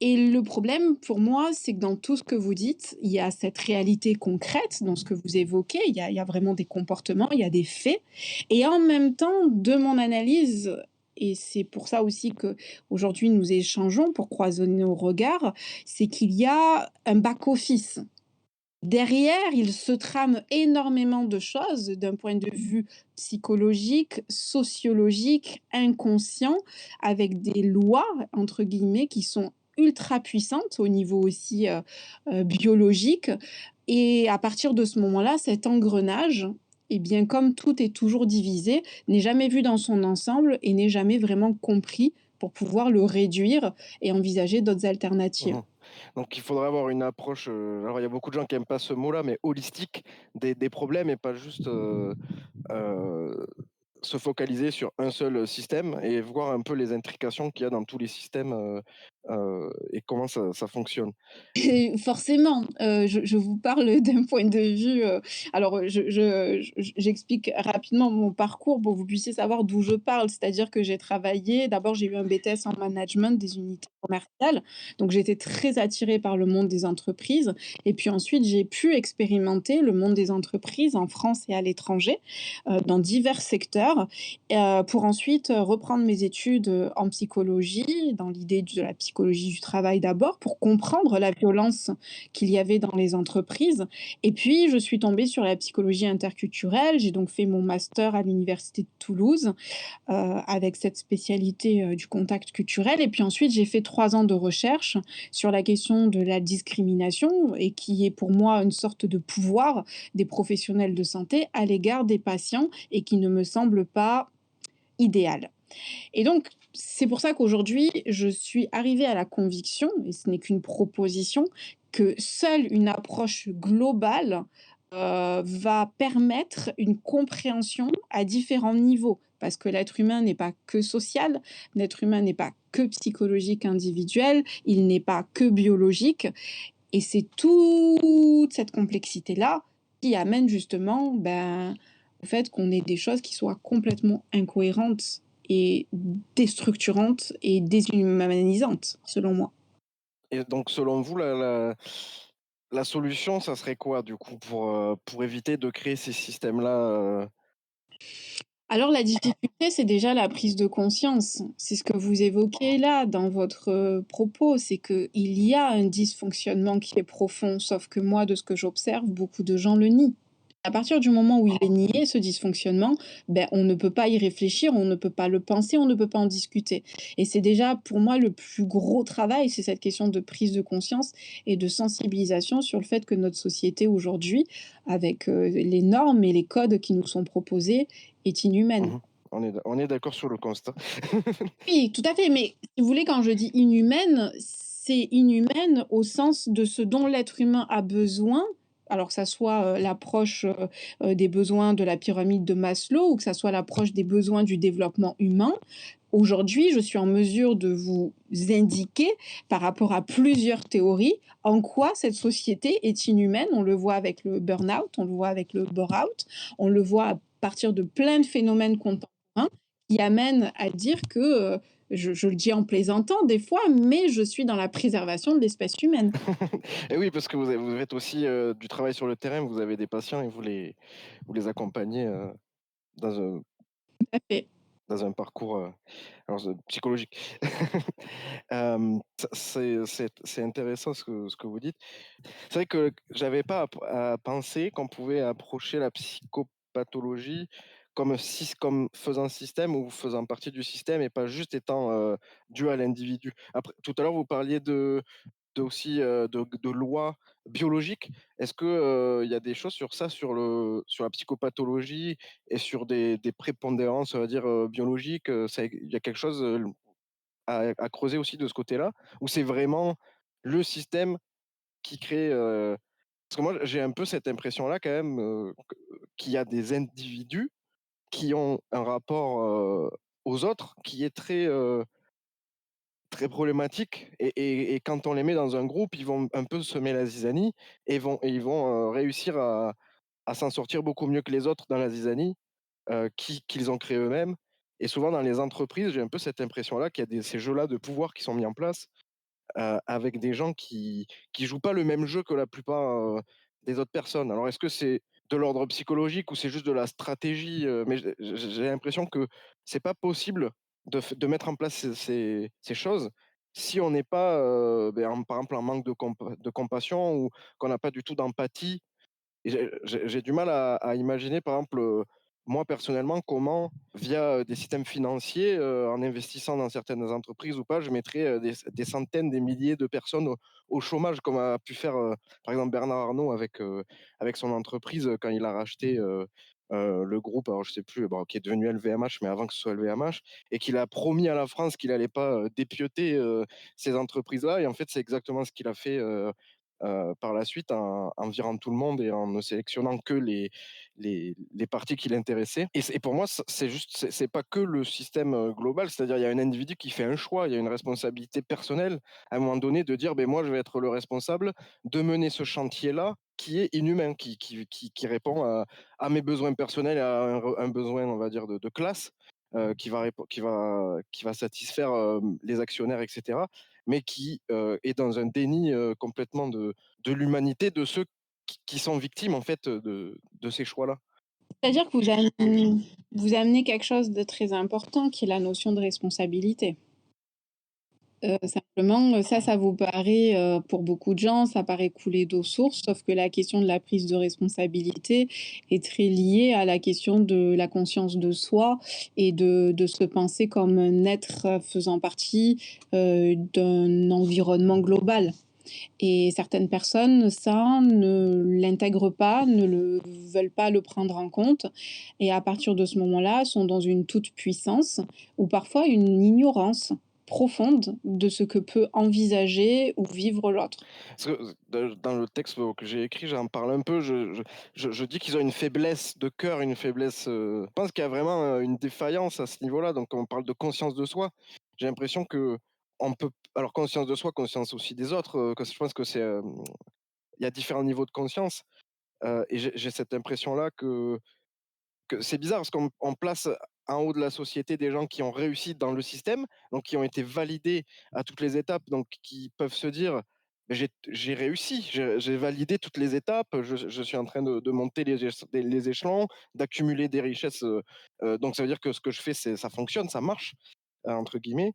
Et le problème pour moi, c'est que dans tout ce que vous dites, il y a cette réalité concrète dans ce que vous évoquez, il y a vraiment des comportements, il y a des faits. Et en même temps, de mon analyse, et c'est pour ça aussi qu'aujourd'hui nous échangeons pour croisonner nos regards, c'est qu'il y a un back-office. Derrière, il se trame énormément de choses d'un point de vue psychologique, sociologique, inconscient, avec des lois, entre guillemets, qui sont ultra puissantes au niveau aussi biologique. Et à partir de ce moment-là, cet engrenage, eh bien, comme tout est toujours divisé, n'est jamais vu dans son ensemble et n'est jamais vraiment compris pour pouvoir le réduire et envisager d'autres alternatives. Donc il faudrait avoir une approche, alors il y a beaucoup de gens qui n'aiment pas ce mot-là, mais holistique des problèmes et pas juste se focaliser sur un seul système et voir un peu les intrications qu'il y a dans tous les systèmes et comment ça fonctionne. Et forcément, je vous parle d'un point de vue, alors j'explique rapidement mon parcours pour que vous puissiez savoir d'où je parle. C'est-à-dire que j'ai travaillé d'abord j'ai eu un BTS en management des unités commerciales, donc j'étais très attirée par le monde des entreprises et puis ensuite j'ai pu expérimenter le monde des entreprises en France et à l'étranger, dans divers secteurs, pour ensuite reprendre mes études en psychologie, dans l'idée de la psychologie du travail d'abord, pour comprendre la violence qu'il y avait dans les entreprises. Et puis, je suis tombée sur la psychologie interculturelle. J'ai donc fait mon master à l'université de Toulouse avec cette spécialité du contact culturel. Et puis ensuite, j'ai fait 3 ans de recherche sur la question de la discrimination et qui est pour moi une sorte de pouvoir des professionnels de santé à l'égard des patients et qui ne me semble pas idéal. Et donc, c'est pour ça qu'aujourd'hui, je suis arrivée à la conviction, et ce n'est qu'une proposition, que seule une approche globale va permettre une compréhension à différents niveaux. Parce que l'être humain n'est pas que social, l'être humain n'est pas que psychologique individuel, il n'est pas que biologique. Et c'est toute cette complexité-là qui amène justement au fait qu'on ait des choses qui soient complètement incohérentes et déstructurantes et déshumanisantes, selon moi. Et donc, selon vous, la solution, ça serait quoi, du coup, pour éviter de créer ces systèmes-là Alors, la difficulté, c'est déjà la prise de conscience. C'est ce que vous évoquez là dans votre propos, c'est qu'il y a un dysfonctionnement qui est profond, sauf que moi, de ce que j'observe, beaucoup de gens le nient. À partir du moment où il est nié, ce dysfonctionnement, ben, on ne peut pas y réfléchir, on ne peut pas le penser, on ne peut pas en discuter. Et c'est déjà pour moi le plus gros travail, c'est cette question de prise de conscience et de sensibilisation sur le fait que notre société aujourd'hui, avec les normes et les codes qui nous sont proposés, est inhumaine. Mmh. On est d'accord sur le constat. Oui, tout à fait, mais si vous voulez, quand je dis inhumaine, c'est inhumaine au sens de ce dont l'être humain a besoin, alors que ça soit, l'approche, des besoins de la pyramide de Maslow ou que ça soit l'approche des besoins du développement humain. Aujourd'hui, je suis en mesure de vous indiquer, par rapport à plusieurs théories, en quoi cette société est inhumaine. On le voit avec le burn-out, on le voit avec le bore-out, on le voit à partir de plein de phénomènes contemporains qui amènent à dire que, je le dis en plaisantant des fois, mais je suis dans la préservation de l'espèce humaine. Et oui, parce que vous faites aussi, du travail sur le terrain, vous avez des patients et vous les accompagnez, dans un Tout à fait. dans un parcours, alors psychologique. Ça c'est intéressant ce que vous dites. C'est vrai que j'avais pas à penser qu'on pouvait approcher la psychopathologie comme faisant système ou faisant partie du système et pas juste étant, dû à l'individu. Après tout à l'heure, vous parliez de lois biologiques. Est-ce que, il y a des choses sur ça, sur la psychopathologie et sur des prépondérances, on va dire, biologiques, ça il y a quelque chose, à creuser aussi de ce côté-là? Ou c'est vraiment le système qui crée, parce que moi, j'ai un peu cette impression-là quand même, qu'il y a des individus qui ont un rapport, aux autres qui est très problématique et quand on les met dans un groupe, ils vont un peu semer la zizanie ils vont, réussir à s'en sortir beaucoup mieux que les autres dans la zizanie, qu'ils ont créée eux-mêmes et souvent dans les entreprises, j'ai un peu cette impression-là qu'il y a ces jeux-là de pouvoir qui sont mis en place, avec des gens qui jouent pas le même jeu que la plupart, des autres personnes. Alors est-ce que c'est de l'ordre psychologique ou c'est juste de la stratégie, mais j'ai l'impression que c'est pas possible de mettre en place ces choses si on n'est pas, par exemple en manque de compassion ou qu'on n'a pas du tout d'empathie et j'ai du mal à imaginer, par exemple, moi personnellement, comment via, des systèmes financiers, en investissant dans certaines entreprises ou pas, je mettrais, des centaines, des milliers de personnes au chômage comme a pu faire, par exemple Bernard Arnault avec son entreprise, quand il a racheté, le groupe, alors je sais plus, bon, qui est devenu LVMH, mais avant que ce soit LVMH et qu'il a promis à la France qu'il allait pas, dépioter, ces entreprises-là et en fait, c'est exactement ce qu'il a fait, par la suite en virant tout le monde et en ne sélectionnant que les parties qui l'intéressaient et pour moi, c'est juste c'est pas que le système, global, c'est-à-dire il y a un individu qui fait un choix, il y a une responsabilité personnelle à un moment donné de dire: ben moi, je vais être le responsable de mener ce chantier-là qui est inhumain, qui répond à mes besoins personnels et à un besoin, on va dire, de classe, qui va satisfaire, les actionnaires et cetera, mais qui, est dans un déni, complètement de l'humanité de ceux qui sont victimes, en fait, de ces choix-là. C'est-à-dire que vous amenez quelque chose de très important qui est la notion de responsabilité. Simplement, ça vous paraît, pour beaucoup de gens, ça paraît couler d'eau source, sauf que la question de la prise de responsabilité est très liée à la question de la conscience de soi et de se penser comme un être faisant partie, d'un environnement global. Et certaines personnes, ça, ne l'intègrent pas, veulent pas le prendre en compte et à partir de ce moment-là, sont dans une toute-puissance ou parfois une ignorance profonde de ce que peut envisager ou vivre l'autre. Parce que dans le texte, que j'ai écrit, j'en parle un peu, je dis qu'ils ont une faiblesse de cœur, une faiblesse, je pense qu'il y a vraiment, une défaillance à ce niveau-là, donc on parle de conscience de soi. J'ai l'impression qu'on peut alors conscience de soi, conscience aussi des autres, que je pense que il y a différents niveaux de conscience, et j'ai cette impression-là que c'est bizarre parce qu'on place en haut de la société des gens qui ont réussi dans le système, donc qui ont été validés à toutes les étapes, donc qui peuvent se dire: «Beh, j'ai réussi, j'ai validé toutes les étapes, je suis en train de monter les échelons, d'accumuler des richesses, donc ça veut dire que ce que je fais, ça fonctionne, ça marche», entre guillemets.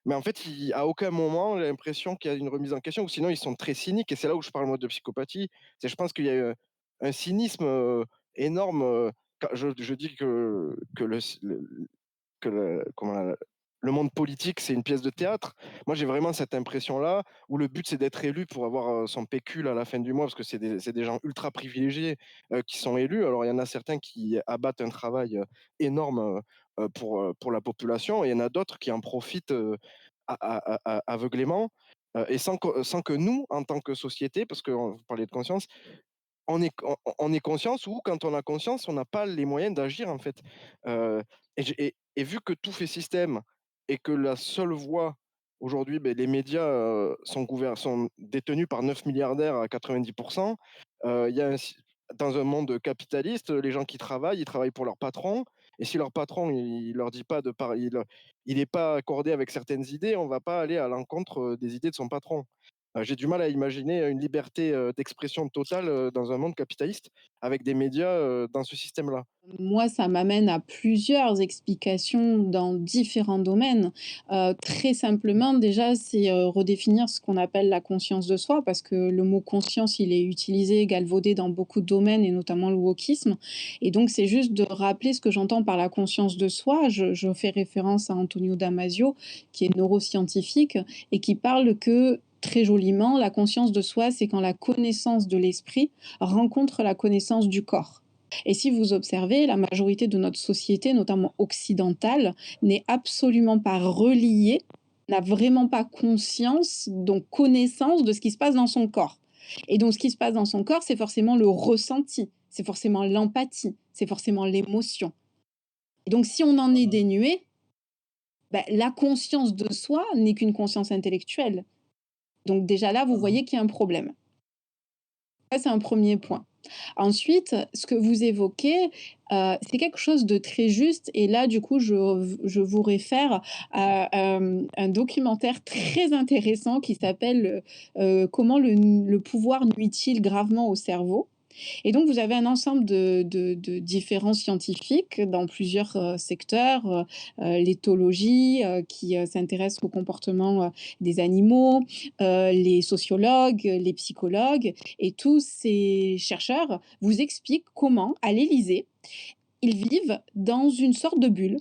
Mais en fait, à aucun moment, j'ai l'impression qu'il y a une remise en question ou sinon ils sont très cyniques et c'est là où je parle moi de psychopathie. C'est je pense qu'il y a, un cynisme, énorme. Je dis que le monde politique, c'est une pièce de théâtre. Moi, j'ai vraiment cette impression-là, où le but, c'est d'être élu pour avoir son pécule à la fin du mois, parce que c'est des gens ultra privilégiés qui sont élus. Alors, il y en a certains qui abattent un travail énorme pour la population, et il y en a d'autres qui en profitent aveuglément, et sans que nous, en tant que société, parce que vous parlez de conscience, on est conscience, ou quand on a conscience, on n'a pas les moyens d'agir, en fait. Et vu que tout fait système et que la seule voie aujourd'hui, beh, les médias sont détenus par 9 milliardaires à 90%, il y a dans un monde capitaliste, les gens qui travaillent, ils travaillent pour leur patron. Et si leur patron, il leur dit pas de parler, il n'est pas accordé avec certaines idées, on va pas aller à l'encontre des idées de son patron. J'ai du mal à imaginer une liberté d'expression totale dans un monde capitaliste avec des médias dans ce système-là. Moi, ça m'amène à plusieurs explications dans différents domaines. Très simplement, déjà, c'est, redéfinir ce qu'on appelle la conscience de soi, parce que le mot conscience, il est utilisé, galvaudé dans beaucoup de domaines et notamment le wokisme. Et donc, c'est juste de rappeler ce que j'entends par la conscience de soi. Je fais référence à Antonio Damasio, qui est neuroscientifique et qui parle que, très joliment, la conscience de soi, c'est quand la connaissance de l'esprit rencontre la connaissance du corps. Et si vous observez, la majorité de notre société, notamment occidentale, n'est absolument pas reliée, n'a vraiment pas conscience, donc connaissance de ce qui se passe dans son corps. Et donc, ce qui se passe dans son corps, c'est forcément le ressenti, c'est forcément l'empathie, c'est forcément l'émotion. Et donc, si on en est dénué, ben, la conscience de soi n'est qu'une conscience intellectuelle. Donc déjà là, vous voyez qu'il y a un problème. Ça, c'est un premier point. Ensuite, ce que vous évoquez, c'est quelque chose de très juste et là, du coup, je vous réfère à, un documentaire très intéressant qui s'appelle, «Comment le pouvoir nuit-il gravement au cerveau?» Et donc vous avez un ensemble de différents scientifiques dans plusieurs, secteurs, l'éthologie, qui, s'intéresse au comportement, des animaux, les sociologues, les psychologues et tous ces chercheurs vous expliquent comment, à l'Élysée, ils vivent dans une sorte de bulle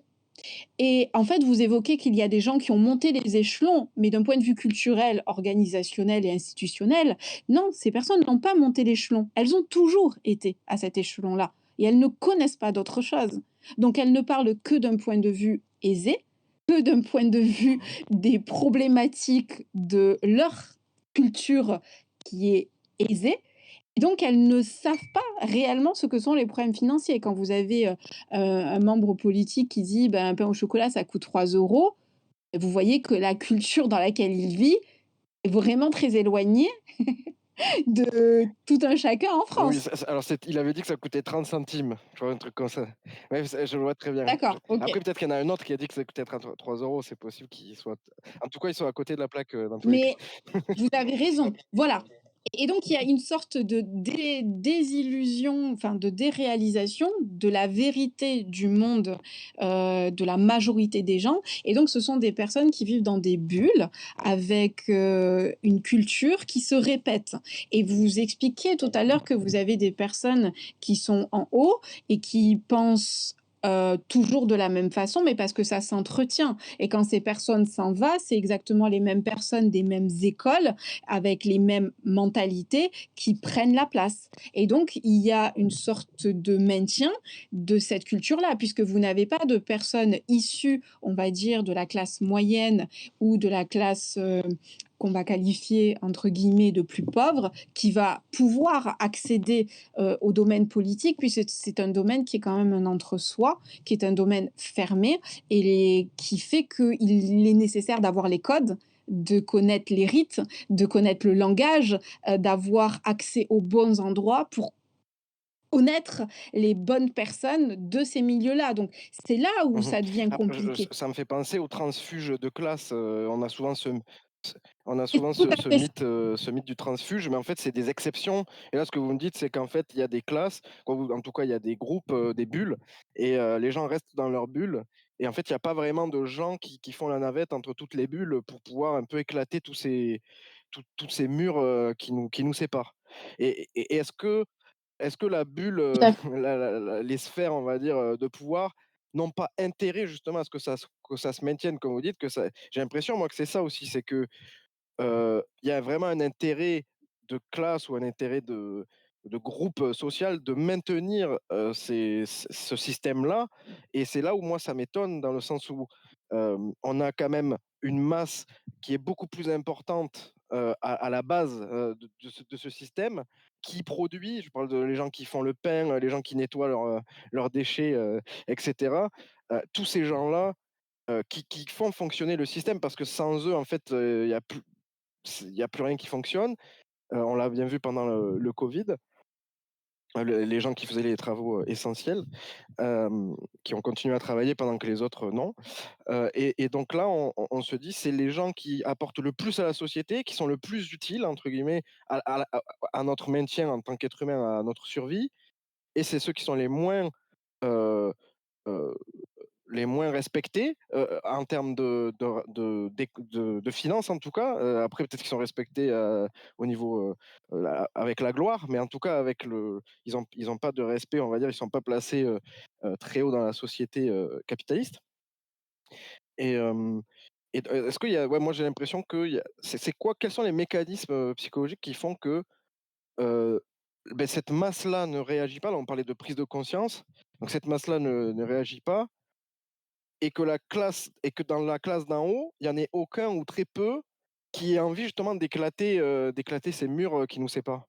et en fait, vous évoquez qu'il y a des gens qui ont monté les échelons, mais d'un point de vue culturel, organisationnel et institutionnel, non, ces personnes n'ont pas monté l'échelon. Elles ont toujours été à cet échelon-là et elles ne connaissent pas d'autre chose. Donc elles ne parlent que d'un point de vue aisé, que d'un point de vue des problématiques de leur culture qui est aisée et donc elles ne savent pas réellement ce que sont les problèmes financiers. Quand vous avez, un membre politique qui dit: «Ben, un pain au chocolat, ça coûte 3 €», vous voyez que la culture dans laquelle il vit est vraiment très éloignée de tout un chacun en Oui, France. alors il avait dit que ça coûtait 30 centimes, je vois un truc comme ça. Ouais, je le vois très bien. D'accord, OK. Après, peut-être qu'il y en a un autre qui a dit que ça coûtait 3 €, c'est possible qu'il soit en tout cas, ils sont à côté de la plaque, dans tous les cas. Mais vous avez raison, voilà. Et donc il y a une sorte de désillusion, enfin de déréalisation de la vérité du monde, de la majorité des gens et donc ce sont des personnes qui vivent dans des bulles avec, une culture qui se répète et vous expliquiez tout à l'heure que vous avez des personnes qui sont en haut et qui pensent, toujours de la même façon, mais parce que ça s'entretient et quand ces personnes s'en va, c'est exactement les mêmes personnes des mêmes écoles, avec les mêmes mentalités qui prennent la place et donc il y a une sorte de maintien de cette culture-là, puisque vous n'avez pas de personnes issues, on va dire, de la classe moyenne ou de la classe, qu'on va qualifier entre guillemets de plus pauvre, qui va pouvoir accéder au domaine politique, puisque c'est un domaine qui est quand même un entre-soi, qui est un domaine fermé et qui fait qu'il est nécessaire d'avoir les codes, de connaître les rites, de connaître le langage, d'avoir accès aux bons endroits pour connaître les bonnes personnes de ces milieux-là. Donc c'est là où Mmh. ça devient Après, compliqué. ça me fait penser aux transfuges de classe, on a Et souvent tout à fait. ce mythe du transfuge, mais en fait, c'est des exceptions. Et là, ce que vous me dites, c'est qu'en fait, il y a des classes, en tout cas, il y a des groupes, des bulles, et les gens restent dans leur bulle. Et en fait, il n'y a pas vraiment de gens qui font la navette entre toutes les bulles pour pouvoir un peu éclater tous ces murs qui nous séparent. Et est-ce que est-ce que la bulle, Tout à fait. les sphères, on va dire, de pouvoir n'ont pas intérêt justement à ce que ça se maintienne comme vous dites, que ça j'ai l'impression moi que c'est ça aussi, c'est que, il y a vraiment un intérêt de classe ou un intérêt de groupe, social de maintenir, ce système-là et c'est là où moi ça m'étonne dans le sens où, on a quand même une masse qui est beaucoup plus importante, à la base, de ce système qui produit, je parle de les gens qui font le pain, les gens qui nettoient leurs déchets, et cetera. Tous ces gens-là, qui font fonctionner le système parce que sans eux en fait, il y a plus rien qui fonctionne. On l'a bien vu pendant le covid, les gens qui faisaient les travaux, essentiels, qui ont continué à travailler pendant que les autres, non. Et donc là, on se dit: «C'est les gens qui apportent le plus à la société, qui sont le plus utiles» entre guillemets à notre maintien en tant qu'être humain, à notre survie et c'est ceux qui sont heu heu, les moins respectés, en termes de finances en tout cas, après peut-être qu'ils sont respectés, au niveau, avec la gloire, mais en tout cas avec le ils ont pas de respect, on va dire, ils sont pas placés, très haut dans la société, capitaliste et hem et est-ce qu'il y a ouais, moi j'ai l'impression que y a c'est quoi quels sont les mécanismes, psychologiques qui font que, heu, cette masse-là ne réagit pas? Là, on parlait de prise de conscience, donc cette masse-là ne réagit pas et que dans la classe d'en haut, il y en ait aucun ou très peu qui ait envie justement d'éclater ces murs, qui nous séparent.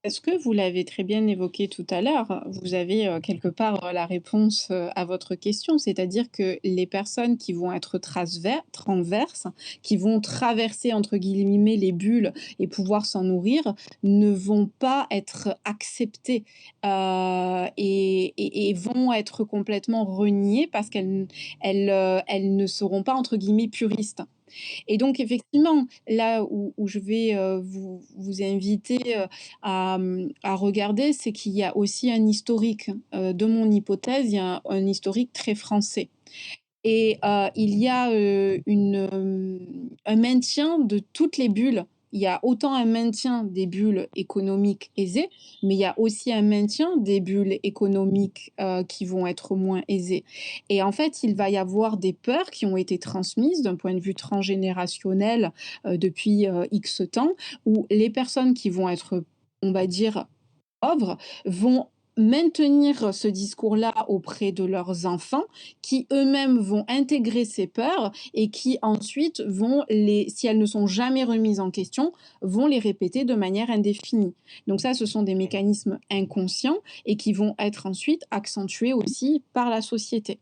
Est-ce que vous l'avez très bien évoqué tout à l'heure, vous avez, quelque part, la réponse, à votre question. C'est-à-dire que les personnes qui vont être transverses, qui vont «traverser» entre guillemets les bulles et pouvoir s'en nourrir, ne vont pas être acceptées, et vont être complètement reniées parce elles ne seront pas entre guillemets «puristes». Et donc effectivement, là où je vais, vous inviter, à regarder, c'est qu'il y a aussi un historique, de mon hypothèse, il y a un historique très français. Et il y a, un maintien de toutes les bulles. Il y a autant un maintien des bulles économiques aisées, mais il y a aussi un maintien des bulles économiques, qui vont être moins aisées. Et en fait, il va y avoir des peurs qui ont été transmises d'un point de vue transgénérationnel, depuis, X temps, où les personnes qui vont être, on va dire, pauvres vont maintenir ce discours-là auprès de leurs enfants qui eux-mêmes vont intégrer ces peurs et qui ensuite vont si elles ne sont jamais remises en question, vont les répéter de manière indéfinie. Donc ça, ce sont des mécanismes inconscients et qui vont être ensuite accentués aussi par la société.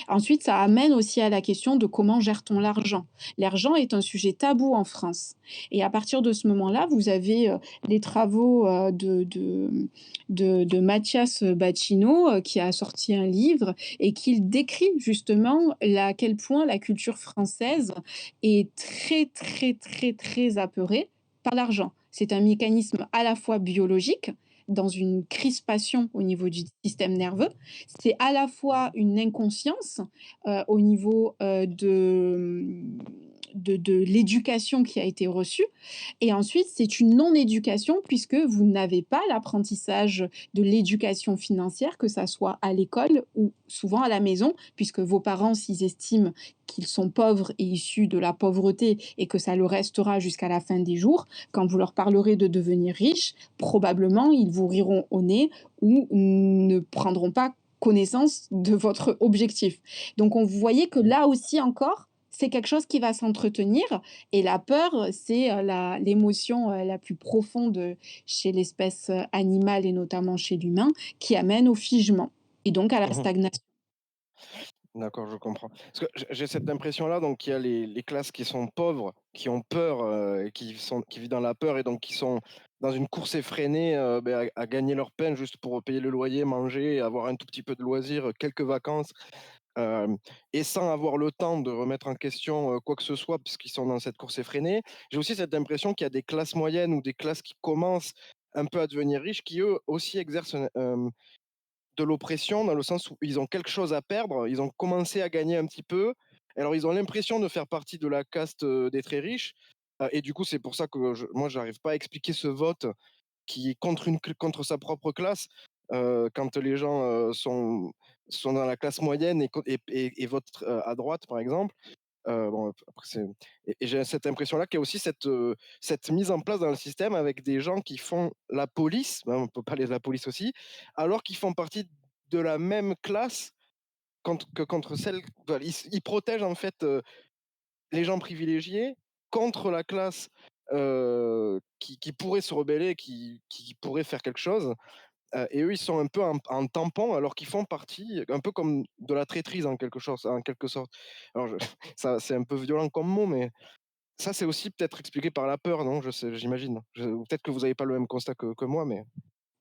Ensuite, ça amène aussi à la question de comment gère-t-on l'argent? L'argent est un sujet tabou en France et à partir de ce moment-là, vous avez, les travaux, de Mathias Bacchino, qui a sorti un livre et qui décrit justement à quel point la culture française est très, très, très, très apeurée par l'argent. C'est un mécanisme à la fois biologique, dans une crispation au niveau du système nerveux, c'est à la fois une inconscience, au niveau, de l'éducation qui a été reçue et ensuite c'est une non-éducation puisque vous n'avez pas l'apprentissage de l'éducation financière, que ça soit à l'école ou souvent à la maison, puisque vos parents, s'ils estiment qu'ils sont pauvres et issus de la pauvreté et que ça le restera jusqu'à la fin des jours, quand vous leur parlerez de devenir riches, probablement ils vous riront au nez ou ne prendront pas connaissance de votre objectif. Donc on vous voyez que là aussi encore, c'est quelque chose qui va s'entretenir et la peur, c'est, l'émotion, la plus profonde, chez l'espèce, animale et notamment chez l'humain, qui amène au figement et donc à la Mmh. stagnation. D'accord, je comprends. Parce que j'ai cette impression-là, donc il y a les classes qui sont pauvres, qui ont peur, et qui vivent dans la peur et donc qui sont dans une course effrénée, à gagner leur pain juste pour payer le loyer, manger, avoir un tout petit peu de loisirs, quelques vacances, et sans avoir le temps de remettre en question, quoi que ce soit puisqu'ils sont dans cette course effrénée. J'ai aussi cette impression qu'il y a des classes moyennes ou des classes qui commencent un peu à devenir riches, qui eux aussi exercent de l'oppression dans le sens où ils ont quelque chose à perdre, ils ont commencé à gagner un petit peu. Alors ils ont l'impression de faire partie de la caste, des très riches, et du coup, c'est pour ça que moi j'arrive pas à expliquer ce vote qui est contre sa propre classe, quand les gens sont dans la classe moyenne et votent à droite, par exemple. Bon, après, et j'ai cette impression-là qu'il y a aussi cette mise en place dans le système avec des gens qui font la police, ben, on peut parler de la police aussi, alors qu'ils font partie de la même classe contre celle. Voilà, ils protègent en fait les gens privilégiés contre la classe qui pourrait se rebeller, qui pourrait faire quelque chose. Et eux, ils sont un peu en tampon alors qu'ils font partie, un peu comme de la traîtrise en quelque sorte. Alors, ça, c'est un peu violent comme mot, mais ça, c'est aussi peut-être expliqué par la peur, non? J'imagine. Peut-être que vous n'avez pas le même constat que moi, mais.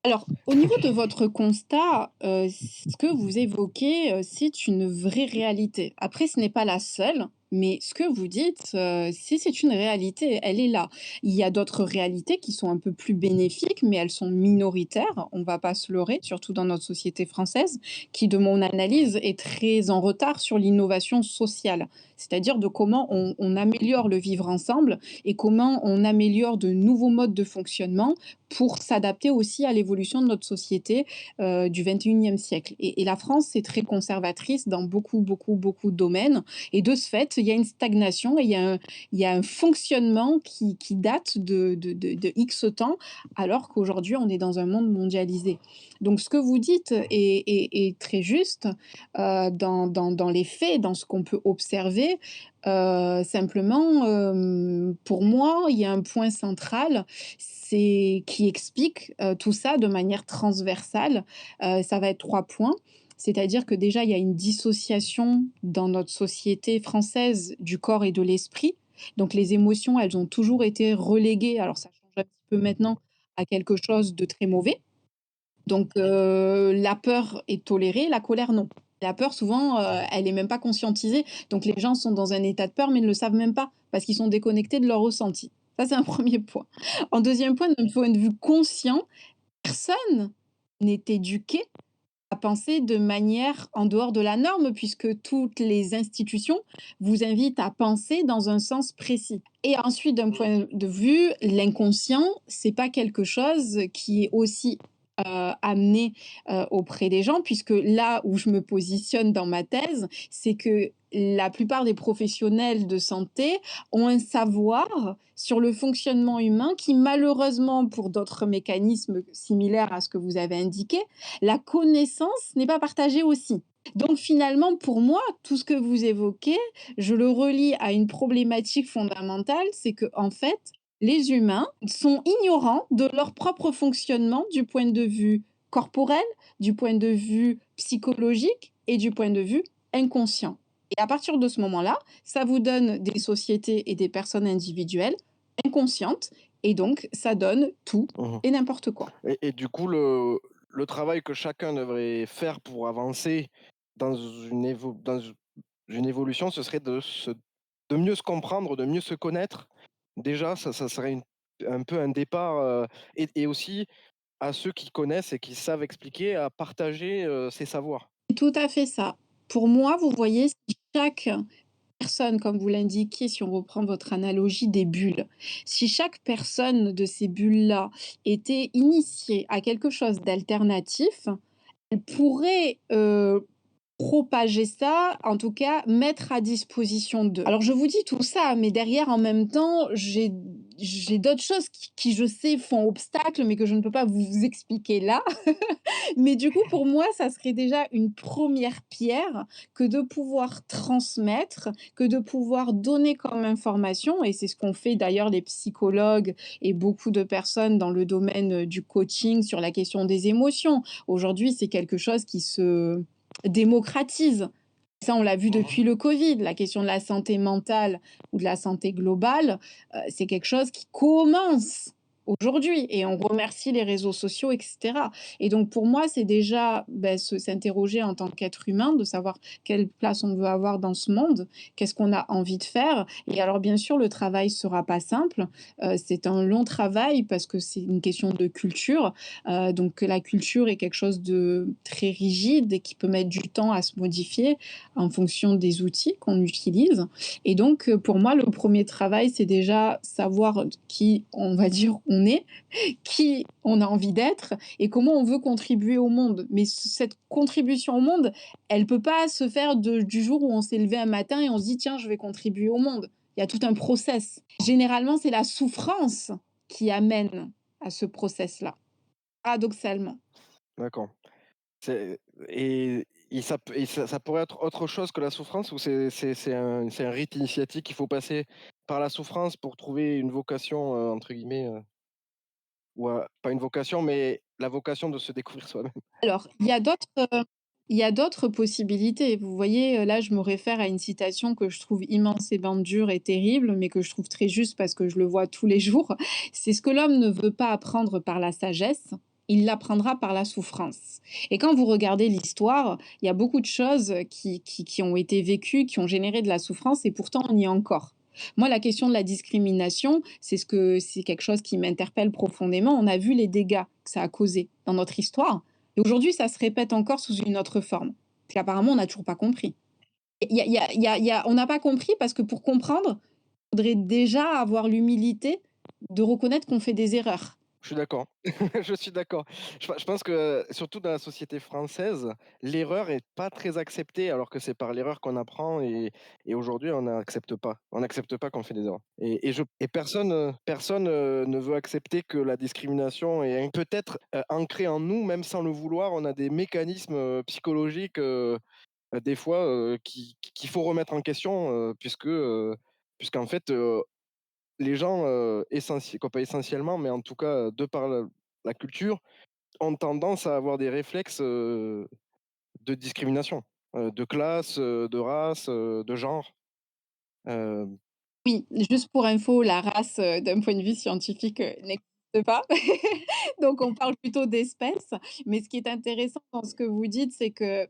Alors, au niveau de votre constat, ce que vous évoquez, c'est une vraie réalité. Après, ce n'est pas la seule, mais ce que vous dites, c'est une réalité, elle est là. Il y a d'autres réalités qui sont un peu plus bénéfiques, mais elles sont minoritaires, on va pas se leurrer, surtout dans notre société française, qui, de mon analyse, est très en retard sur l'innovation sociale. C'est-à-dire de comment on améliore le vivre ensemble et comment on améliore de nouveaux modes de fonctionnement pour s'adapter aussi à l'évolution de notre société du 21e siècle. Et la France est très conservatrice dans beaucoup, beaucoup, beaucoup de domaines. Et de ce fait, il y a une stagnation et il y a un fonctionnement qui date de X temps, alors qu'aujourd'hui, on est dans un monde mondialisé. Donc, ce que vous dites est très juste dans les faits, dans ce qu'on peut observer. Simplement, pour moi, il y a un point central qui explique tout ça de manière transversale. Ça va être 3 points. C'est-à-dire que déjà, il y a une dissociation dans notre société française du corps et de l'esprit. Donc les émotions, elles ont toujours été reléguées, alors ça change un petit peu maintenant, à quelque chose de très mauvais. Donc la peur est tolérée, la colère non. La peur, souvent, elle n'est même pas conscientisée. Donc les gens sont dans un état de peur, mais ne le savent même pas, parce qu'ils sont déconnectés de leur ressenti. Ça, c'est un premier point. En deuxième point, d'un point de vue conscient, personne n'est éduqué à penser de manière en dehors de la norme, puisque toutes les institutions vous invitent à penser dans un sens précis. Et ensuite, d'un point de vue, l'inconscient, c'est pas quelque chose qui est aussi amené auprès des gens, puisque là où je me positionne dans ma thèse, c'est que la plupart des professionnels de santé ont un savoir sur le fonctionnement humain qui, malheureusement, pour d'autres mécanismes similaires à ce que vous avez indiqué, la connaissance n'est pas partagée aussi. Donc finalement, pour moi, tout ce que vous évoquez, je le relie à une problématique fondamentale, c'est que en fait, les humains sont ignorants de leur propre fonctionnement du point de vue corporel, du point de vue psychologique et du point de vue inconscient. Et à partir de ce moment-là, ça vous donne des sociétés et des personnes individuelles inconscientes, et donc ça donne tout et n'importe quoi. Et du coup, le travail que chacun devrait faire pour avancer dans une évolution, ce serait de mieux se comprendre, de mieux se connaître. Déjà, ça serait un peu un départ, et aussi à ceux qui connaissent et qui savent expliquer, à partager ces savoirs. C'est tout à fait ça. Pour moi, vous voyez, si chaque personne, comme vous l'indiquez, si on reprend votre analogie des bulles, si chaque personne de ces bulles-là était initiée à quelque chose d'alternatif, elle pourrait propager ça, en tout cas mettre à disposition d'eux. Alors je vous dis tout ça, mais derrière en même temps, j'ai d'autres choses qui je sais font obstacle, mais que je ne peux pas vous expliquer là. Mais du coup, pour moi, ça serait déjà une première pierre que de pouvoir transmettre, que de pouvoir donner comme information, et c'est ce qu'ont fait d'ailleurs les psychologues et beaucoup de personnes dans le domaine du coaching sur la question des émotions. Aujourd'hui, c'est quelque chose qui se démocratise. Ça, on l'a vu depuis le Covid. La question de la santé mentale ou de la santé globale, c'est quelque chose qui commence aujourd'hui et on remercie les réseaux sociaux, etc. Et donc, pour moi, c'est déjà s'interroger en tant qu'être humain, de savoir quelle place on veut avoir dans ce monde, qu'est-ce qu'on a envie de faire. Et alors, bien sûr, le travail sera pas simple. C'est un long travail parce que c'est une question de culture. Donc, la culture est quelque chose de très rigide et qui peut mettre du temps à se modifier en fonction des outils qu'on utilise. Et donc, pour moi, le premier travail, c'est déjà savoir qui, on va dire, on on est, qui on a envie d'être et comment on veut contribuer au monde. Mais cette contribution au monde, elle peut pas se faire du jour où on s'est levé un matin et on se dit tiens, je vais contribuer au monde. Il y a tout un process. Généralement, c'est la souffrance qui amène à ce process-là, paradoxalement. D'accord. Ça pourrait être autre chose que la souffrance ou c'est un rite initiatique qu'il faut passer par la souffrance pour trouver une vocation, entre guillemets, ou pas une vocation, mais la vocation de se découvrir soi-même? Alors, il y a d'autres possibilités. Vous voyez, là, je me réfère à une citation que je trouve immensément dure et terrible, mais que je trouve très juste parce que je le vois tous les jours. C'est ce que l'homme ne veut pas apprendre par la sagesse, il l'apprendra par la souffrance. Et quand vous regardez l'histoire, il y a beaucoup de choses qui ont été vécues, qui ont généré de la souffrance, et pourtant on y est encore. Moi, la question de la discrimination, c'est quelque chose qui m'interpelle profondément. On a vu les dégâts que ça a causé dans notre histoire. Et aujourd'hui, ça se répète encore sous une autre forme. Parce qu'apparemment, on n'a toujours pas compris. On n'a pas compris parce que pour comprendre, il faudrait déjà avoir l'humilité de reconnaître qu'on fait des erreurs. Je suis d'accord. Je suis d'accord. Je pense que, surtout dans la société française, l'erreur est pas très acceptée, alors que c'est par l'erreur qu'on apprend et aujourd'hui, on n'accepte pas. On n'accepte pas qu'on fait des erreurs et personne, ne veut accepter que la discrimination est peut-être, ancrée en nous, même sans le vouloir. On a des mécanismes, psychologiques, des fois, qu'il faut remettre en question, puisqu'en fait, les gens, quoi, pas essentiellement, mais en tout cas, de par la culture, ont tendance à avoir des réflexes, de discrimination, de classe, de race, de genre. Hem, Oui, juste pour info, la race, d'un point de vue scientifique, n'existe pas. Donc on parle plutôt d'espèces. Mais ce qui est intéressant dans ce que vous dites, c'est que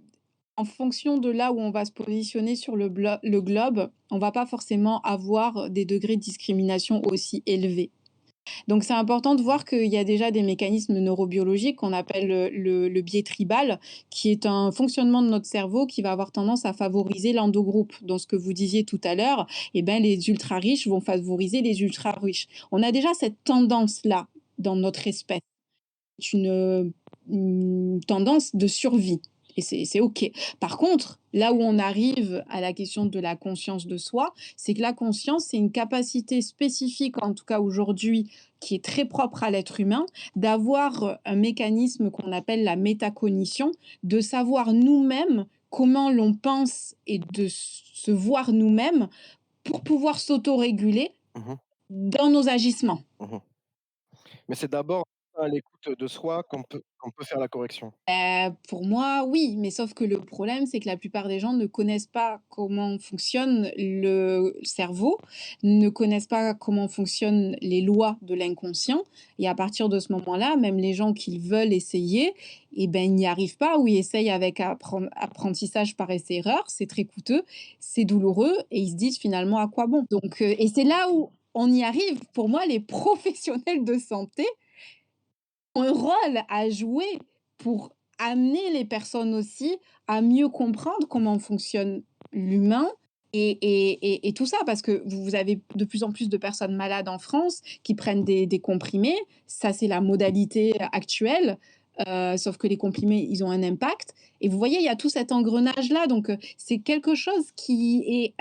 en fonction de là où on va se positionner sur le globe, on va pas forcément avoir des degrés de discrimination aussi élevés. Donc c'est important de voir qu'il y a déjà des mécanismes neurobiologiques qu'on appelle le biais tribal, qui est un fonctionnement de notre cerveau qui va avoir tendance à favoriser l'endogroupe. Dans ce que vous disiez tout à l'heure, eh ben, les ultra-riches vont favoriser les ultra-riches. On a déjà cette tendance-là dans notre espèce. C'est une tendance de survie. Et c'est OK. Par contre, là où on arrive à la question de la conscience de soi, c'est que la conscience, c'est une capacité spécifique, en tout cas aujourd'hui, qui est très propre à l'être humain, d'avoir un mécanisme qu'on appelle la métacognition, de savoir nous-mêmes comment l'on pense et de se voir nous-mêmes pour pouvoir s'autoréguler Mmh mh. dans nos agissements. Mmh. Mais c'est d'abord à l'écoute de soi qu'on peut faire la correction. Pour moi, oui, mais sauf que le problème, c'est que la plupart des gens ne connaissent pas comment fonctionne le cerveau, ne connaissent pas comment fonctionnent les lois de l'inconscient et à partir de ce moment-là, même les gens qui veulent essayer, eh ben, ils n'y arrivent pas ou ils essayent avec apprentissage par essai-erreur, c'est très coûteux, c'est douloureux et ils se disent finalement à quoi bon? Donc et c'est là où on y arrive. Pour moi, les professionnels de santé ont un rôle à jouer pour amener les personnes aussi à mieux comprendre comment fonctionne l'humain et tout ça. Parce que vous avez de plus en plus de personnes malades en France qui prennent des comprimés. Ça, c'est la modalité actuelle. Sauf que les comprimés, ils ont un impact. Et vous voyez, il y a tout cet engrenage-là. Donc, c'est quelque chose qui est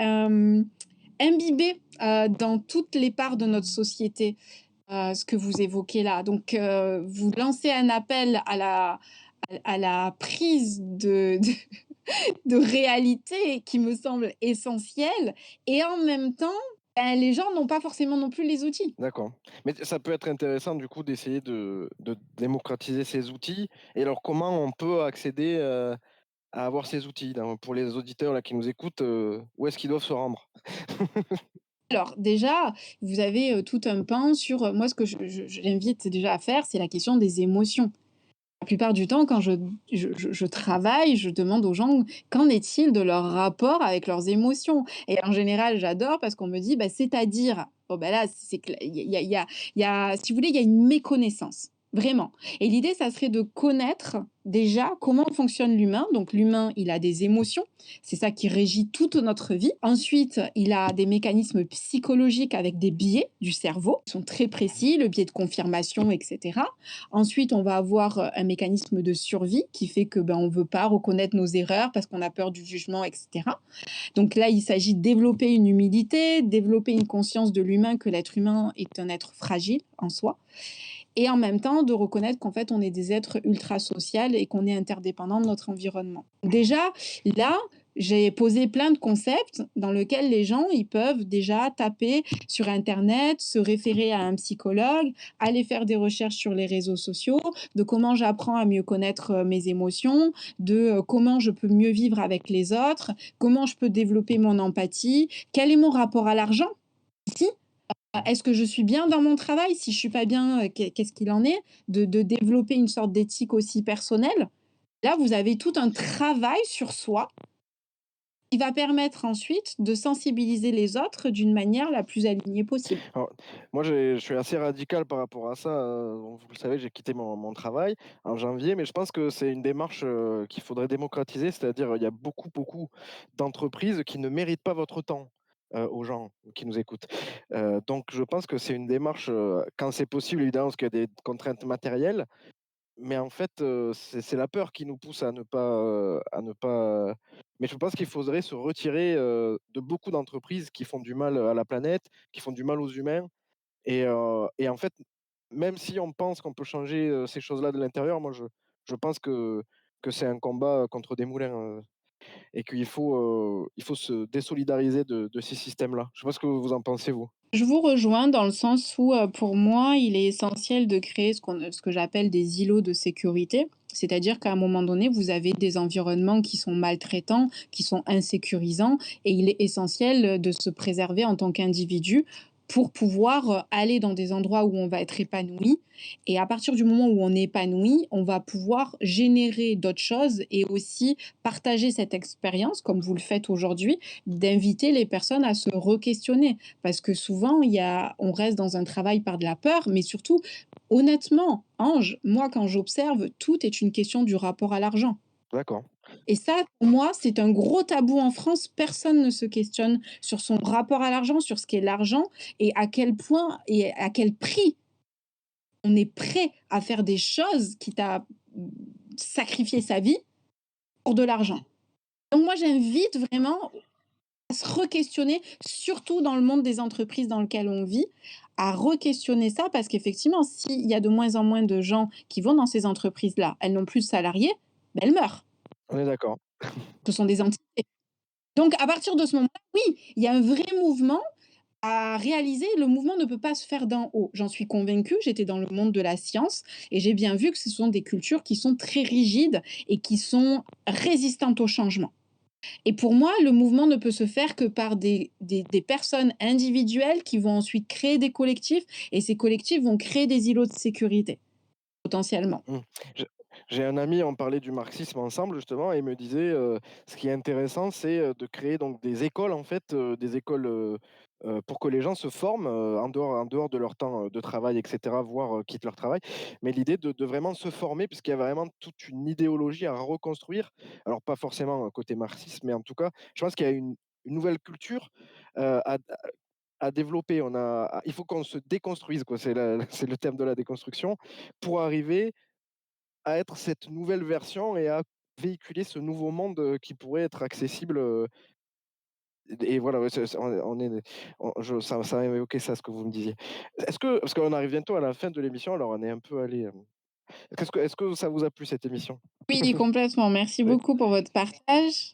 imbibé dans toutes les parts de notre société. Ce que vous évoquez là. Donc, vous lancez un appel à la prise de réalité qui me semble essentielle et en même temps, ben, les gens n'ont pas forcément non plus les outils. D'accord. Mais ça peut être intéressant du coup d'essayer de démocratiser ces outils et alors comment on peut accéder, à avoir ces outils? Pour les auditeurs là qui nous écoutent, où est-ce qu'ils doivent se rendre? Alors déjà, vous avez, tout un pan sur, moi ce que j'invite déjà à faire, c'est la question des émotions. La plupart du temps, quand je travaille, je demande aux gens qu'en est-il de leur rapport avec leurs émotions? Et en général, j'adore parce qu'on me dit: «Bah, c'est-à-dire?» Bon, bah, là, c'est cla il y a, si vous voulez, il y a une méconnaissance. Vraiment. Et l'idée, ça serait de connaître déjà comment fonctionne l'humain. Donc l'humain, il a des émotions, c'est ça qui régit toute notre vie. Ensuite, il a des mécanismes psychologiques avec des biais du cerveau qui sont très précis, le biais de confirmation, etc. Ensuite, on va avoir un mécanisme de survie qui fait que on veut pas reconnaître nos erreurs parce qu'on a peur du jugement, etc. Donc là, il s'agit de développer une humilité, développer une conscience de l'humain, que l'être humain est un être fragile en soi. Et en même temps, de reconnaître qu'en fait, on est des êtres ultra sociaux et qu'on est interdépendants de notre environnement. Déjà, là, j'ai posé plein de concepts dans lesquels les gens, ils peuvent déjà taper sur Internet, se référer à un psychologue, aller faire des recherches sur les réseaux sociaux, de comment j'apprends à mieux connaître mes émotions, de comment je peux mieux vivre avec les autres, comment je peux développer mon empathie, quel est mon rapport à l'argent ici. Est-ce que je suis bien dans mon travail? Si je suis pas bien, qu'est-ce qu'il en est? De développer une sorte d'éthique aussi personnelle. Là, vous avez tout un travail sur soi qui va permettre ensuite de sensibiliser les autres d'une manière la plus alignée possible. Alors, moi, je suis assez radical par rapport à ça. Vous le savez, j'ai quitté mon travail en janvier, mais je pense que c'est une démarche qu'il faudrait démocratiser. C'est-à-dire, il y a beaucoup, beaucoup d'entreprises qui ne méritent pas votre temps aux gens qui nous écoutent. Donc, je pense que c'est une démarche, quand c'est possible, évidemment, parce qu'il y a des contraintes matérielles, mais en fait, c'est la peur qui nous pousse à ne pas mais je pense qu'il faudrait se retirer, de beaucoup d'entreprises qui font du mal, à la planète, qui font du mal aux humains et en fait, même si on pense qu'on peut changer, ces choses-là de l'intérieur, moi je pense que c'est un combat contre des moulins, et qu'il faut se désolidariser de ces systèmes-là. Je sais pas ce que vous en pensez, vous? Je vous rejoins dans le sens où, pour moi, il est essentiel de créer ce que j'appelle des îlots de sécurité. C'est-à-dire qu'à un moment donné, vous avez des environnements qui sont maltraitants, qui sont insécurisants et il est essentiel, de se préserver en tant qu'individu pour pouvoir, aller dans des endroits où on va être épanoui et à partir du moment où on est épanoui, on va pouvoir générer d'autres choses et aussi partager cette expérience, comme vous le faites aujourd'hui, d'inviter les personnes à se re-questionner. Parce que souvent, on reste dans un travail par de la peur, mais surtout, honnêtement, Ange, moi, quand j'observe, tout est une question du rapport à l'argent. D'accord. Et ça, pour moi, c'est un gros tabou en France. Personne ne se questionne sur son rapport à l'argent, sur ce qu'est l'argent et à quel point et à quel prix on est prêt à faire des choses quitte à sacrifier sa vie pour de l'argent. Donc moi, j'invite vraiment à se re-questionner, surtout dans le monde des entreprises dans lequel on vit, à re-questionner ça parce qu'effectivement, s'il y a de moins en moins de gens qui vont dans ces entreprises-là, elles n'ont plus de salariés, elles meurent. On est d'accord. Ce sont des entités. Donc à partir de ce moment-là, oui, il y a un vrai mouvement à réaliser. Le mouvement ne peut pas se faire d'en haut. J'en suis convaincue, j'étais dans le monde de la science et j'ai bien vu que ce sont des cultures qui sont très rigides et qui sont résistantes au changement. Et pour moi, le mouvement ne peut se faire que par des personnes individuelles qui vont ensuite créer des collectifs et ces collectifs vont créer des îlots de sécurité, potentiellement. Je j'ai un ami, on parlait du marxisme ensemble justement et il me disait, ce qui est intéressant, c'est, de créer donc des écoles en fait, des écoles, pour que les gens se forment, en dehors de leur temps, de travail et cetera, voire, quittent leur travail. Mais l'idée de vraiment se former puisqu'il y a vraiment toute une idéologie à reconstruire. Alors pas forcément, côté marxiste, mais en tout cas, je pense qu'il y a une nouvelle culture, à développer. Il faut qu'on se déconstruise quoi, c'est le terme de la déconstruction, pour arriver à être cette nouvelle version et à véhiculer ce nouveau monde, qui pourrait être accessible, et voilà, ouais, on est ça m'a évoqué ça, ce que vous me disiez. Parce qu'on arrive bientôt à la fin de l'émission, alors on est un peu allé, est-ce que ça vous a plu cette émission? Oui, complètement. Merci Oui. beaucoup pour votre partage.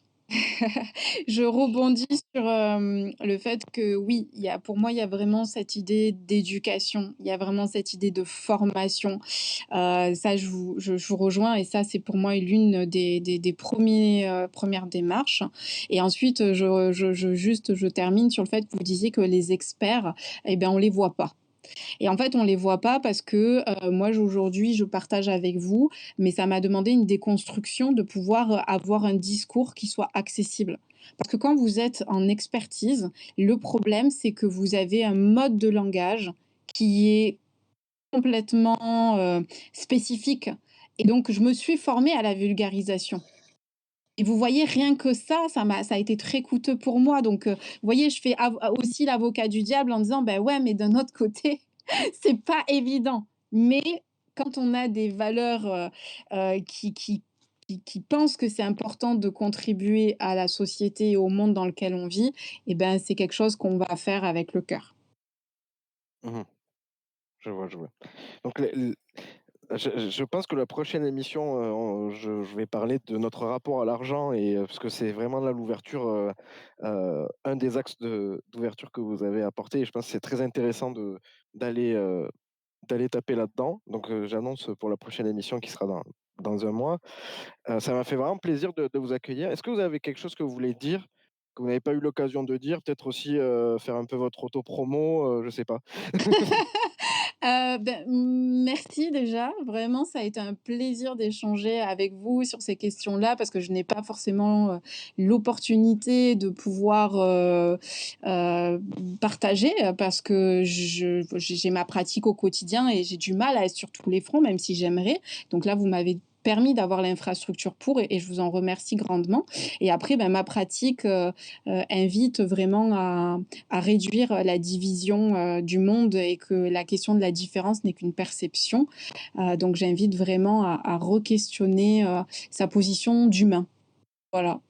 Je rebondis sur, le fait que oui, pour moi, il y a vraiment cette idée d'éducation. Il y a vraiment cette idée de formation. Ça, je vous rejoins et ça, c'est pour moi l'une des premières démarches et ensuite, je termine sur le fait que vous disiez que les experts, eh ben, on les voit pas. Et en fait, on les voit pas parce que, moi aujourd'hui, je partage avec vous, mais ça m'a demandé une déconstruction de pouvoir, avoir un discours qui soit accessible. Parce que quand vous êtes en expertise, le problème, c'est que vous avez un mode de langage qui est complètement spécifique. Et donc, je me suis formée à la vulgarisation. Et vous voyez, rien que ça a été très coûteux pour moi. Donc, vous voyez, je fais aussi l'avocat du diable en disant, ben ouais, mais d'un autre côté, c'est pas évident. Mais quand on a des valeurs qui pensent que c'est important de contribuer à la société et au monde dans lequel on vit, eh ben, c'est quelque chose qu'on va faire avec le cœur. Mmh. Je vois. Donc je pense que la prochaine émission, je vais parler de notre rapport à l'argent et parce que c'est vraiment là l'ouverture, un des axes d'ouverture que vous avez apporté et je pense que c'est très intéressant d'aller, d'aller taper là-dedans. Donc j'annonce pour la prochaine émission qui sera dans un mois. Ça m'a fait vraiment plaisir de vous accueillir. Est-ce que vous avez quelque chose que vous voulez dire, que vous n'avez pas eu l'occasion de dire? Peut-être aussi, faire un peu votre auto-promo, je sais pas. Merci déjà. Vraiment, ça a été un plaisir d'échanger avec vous sur ces questions-là parce que je n'ai pas forcément, l'opportunité de pouvoir, partager, parce que j'ai ma pratique au quotidien et j'ai du mal à être sur tous les fronts, même si j'aimerais. Donc là, vous m'avez permis d'avoir l'infrastructure pour et je vous en remercie grandement. Et après, ma pratique invite vraiment à réduire la division du monde et que la question de la différence n'est qu'une perception. Donc j'invite vraiment à re-questionner sa position d'humain. Voilà.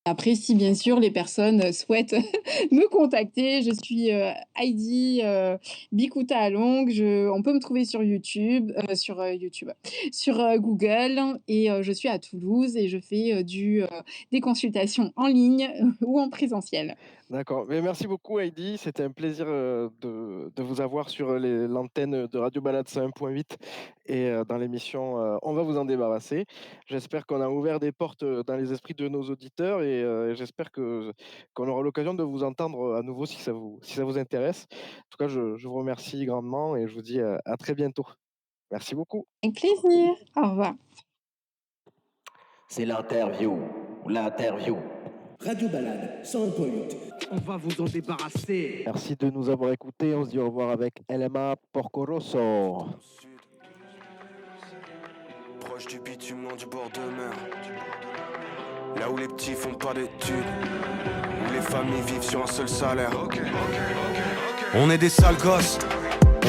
Après, si bien sûr les personnes souhaitent me contacter, je suis Heidi Bikuta Along. On peut me trouver sur YouTube, sur Google et je suis à Toulouse et je fais des consultations en ligne ou en présentiel. D'accord. Mais merci beaucoup Heidi, c'était un plaisir, de vous avoir sur l'antenne de Radio Balade 101.8 et dans l'émission, On va vous en débarrasser. J'espère qu'on a ouvert des portes, dans les esprits de nos auditeurs et j'espère qu'on aura l'occasion de vous entendre, à nouveau si ça vous intéresse. En tout cas, je vous remercie grandement et je vous dis, à très bientôt. Merci beaucoup. Avec plaisir. Au revoir. C'est l'interview. Radio Balade 101.8. On va vous en débarrasser. Merci de nous avoir écoutés. On se dit au revoir avec LMA Porco Rosso. Proche du bitume, loin du bord de mer. Là où les petits font pas d'études, où les familles vivent sur un seul salaire. On est des sales gosses.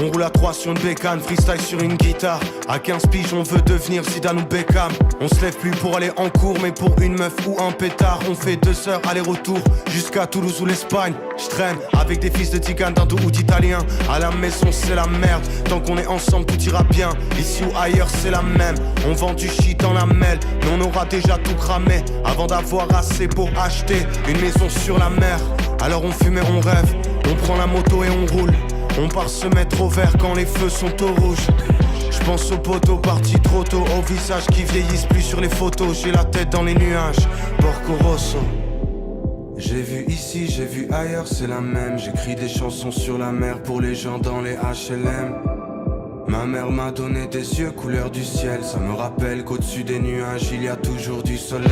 On roule à 3 sur une bécane, freestyle sur une guitare. À 15 piges, on veut devenir Zidane ou Beckham. On se lève plus pour aller en cours, mais pour une meuf ou un pétard. On fait 2 heures aller-retour jusqu'à Toulouse ou l'Espagne. Je traîne avec des fils de Tigane, d'Indo ou d'Italiens. À la maison, c'est la merde. Tant qu'on est ensemble, tout ira bien. Ici ou ailleurs, c'est la même. On vend du shit en lamelles, mais on aura déjà tout cramé avant d'avoir assez pour acheter une maison sur la mer. Alors on fume et on rêve, on prend la moto et on roule. On part se mettre au vert quand les feux sont au rouge. Je pense aux poteaux partis trop tôt, aux visages qui vieillissent plus sur les photos. J'ai la tête dans les nuages, Porco Rosso. J'ai vu ici, j'ai vu ailleurs, c'est la même. J'écris des chansons sur la mer pour les gens dans les HLM. Ma mère m'a donné des yeux couleur du ciel. Ça me rappelle qu'au-dessus des nuages il y a toujours du soleil.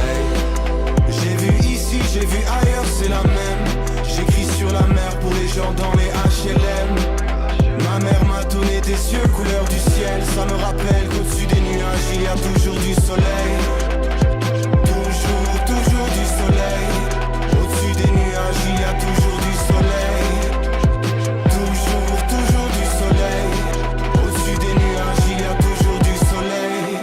J'ai vu ici, j'ai vu ailleurs, c'est la même. J'écris sur la mer pour les gens dans les HLM. Ma mère m'a donné des yeux couleur du ciel. Ça me rappelle qu'au-dessus des nuages il y a toujours du soleil. Toujours du soleil. Au-dessus des nuages il y a toujours du soleil. Toujours du soleil. Au-dessus des nuages il y a toujours du soleil.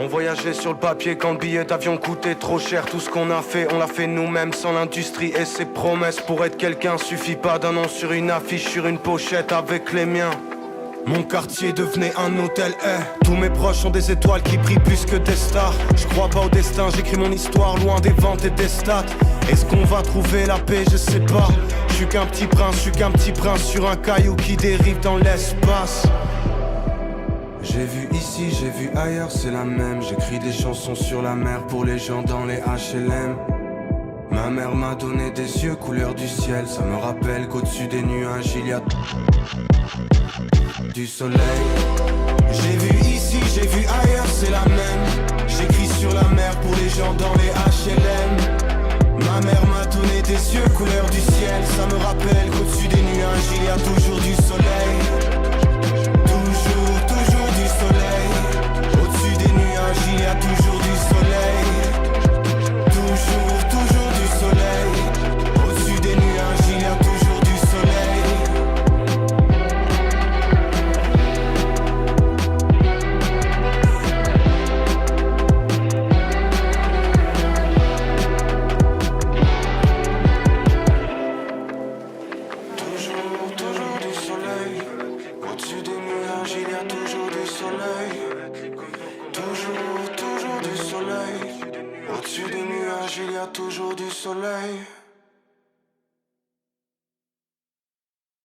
On voyageait sur le papier quand le billet d'avion coûtait trop cher. Tout ce qu'on a fait, on l'a fait nous-mêmes sans l'industrie et ses promesses. Pour être quelqu'un, suffit pas d'un nom sur une affiche, sur une pochette avec les miens. Mon quartier devenait un hôtel, Tous mes proches sont des étoiles qui brillent plus que des stars. Je crois pas au destin, j'écris mon histoire loin des ventes et des stats. Est-ce qu'on va trouver la paix? Je sais pas. Je suis qu'un petit prince sur un caillou qui dérive dans l'espace. J'ai vu ici, j'ai vu ailleurs, c'est la même. J'écris des chansons sur la mer pour les gens dans les HLM. Ma mère m'a donné des yeux couleur du ciel. Ça me rappelle qu'au-dessus des nuages il y a du soleil. J'ai vu ici, j'ai vu ailleurs, c'est la même. J'écris sur la mer pour les gens dans les HLM. Ma La mer m'a donné des yeux couleur du ciel. Ça me rappelle qu'au-dessus des nuages il y a toujours du soleil. Toujours, toujours du soleil. Au-dessus des nuages il y a toujours du soleil. Toujours, toujours du soleil. Au-dessus des nuages il y a toujours du soleil. Toujours, toujours du soleil. Au-dessus des nuages il y a toujours du soleil. Toujours, toujours du soleil. Au-dessus des nuages il y a toujours du soleil.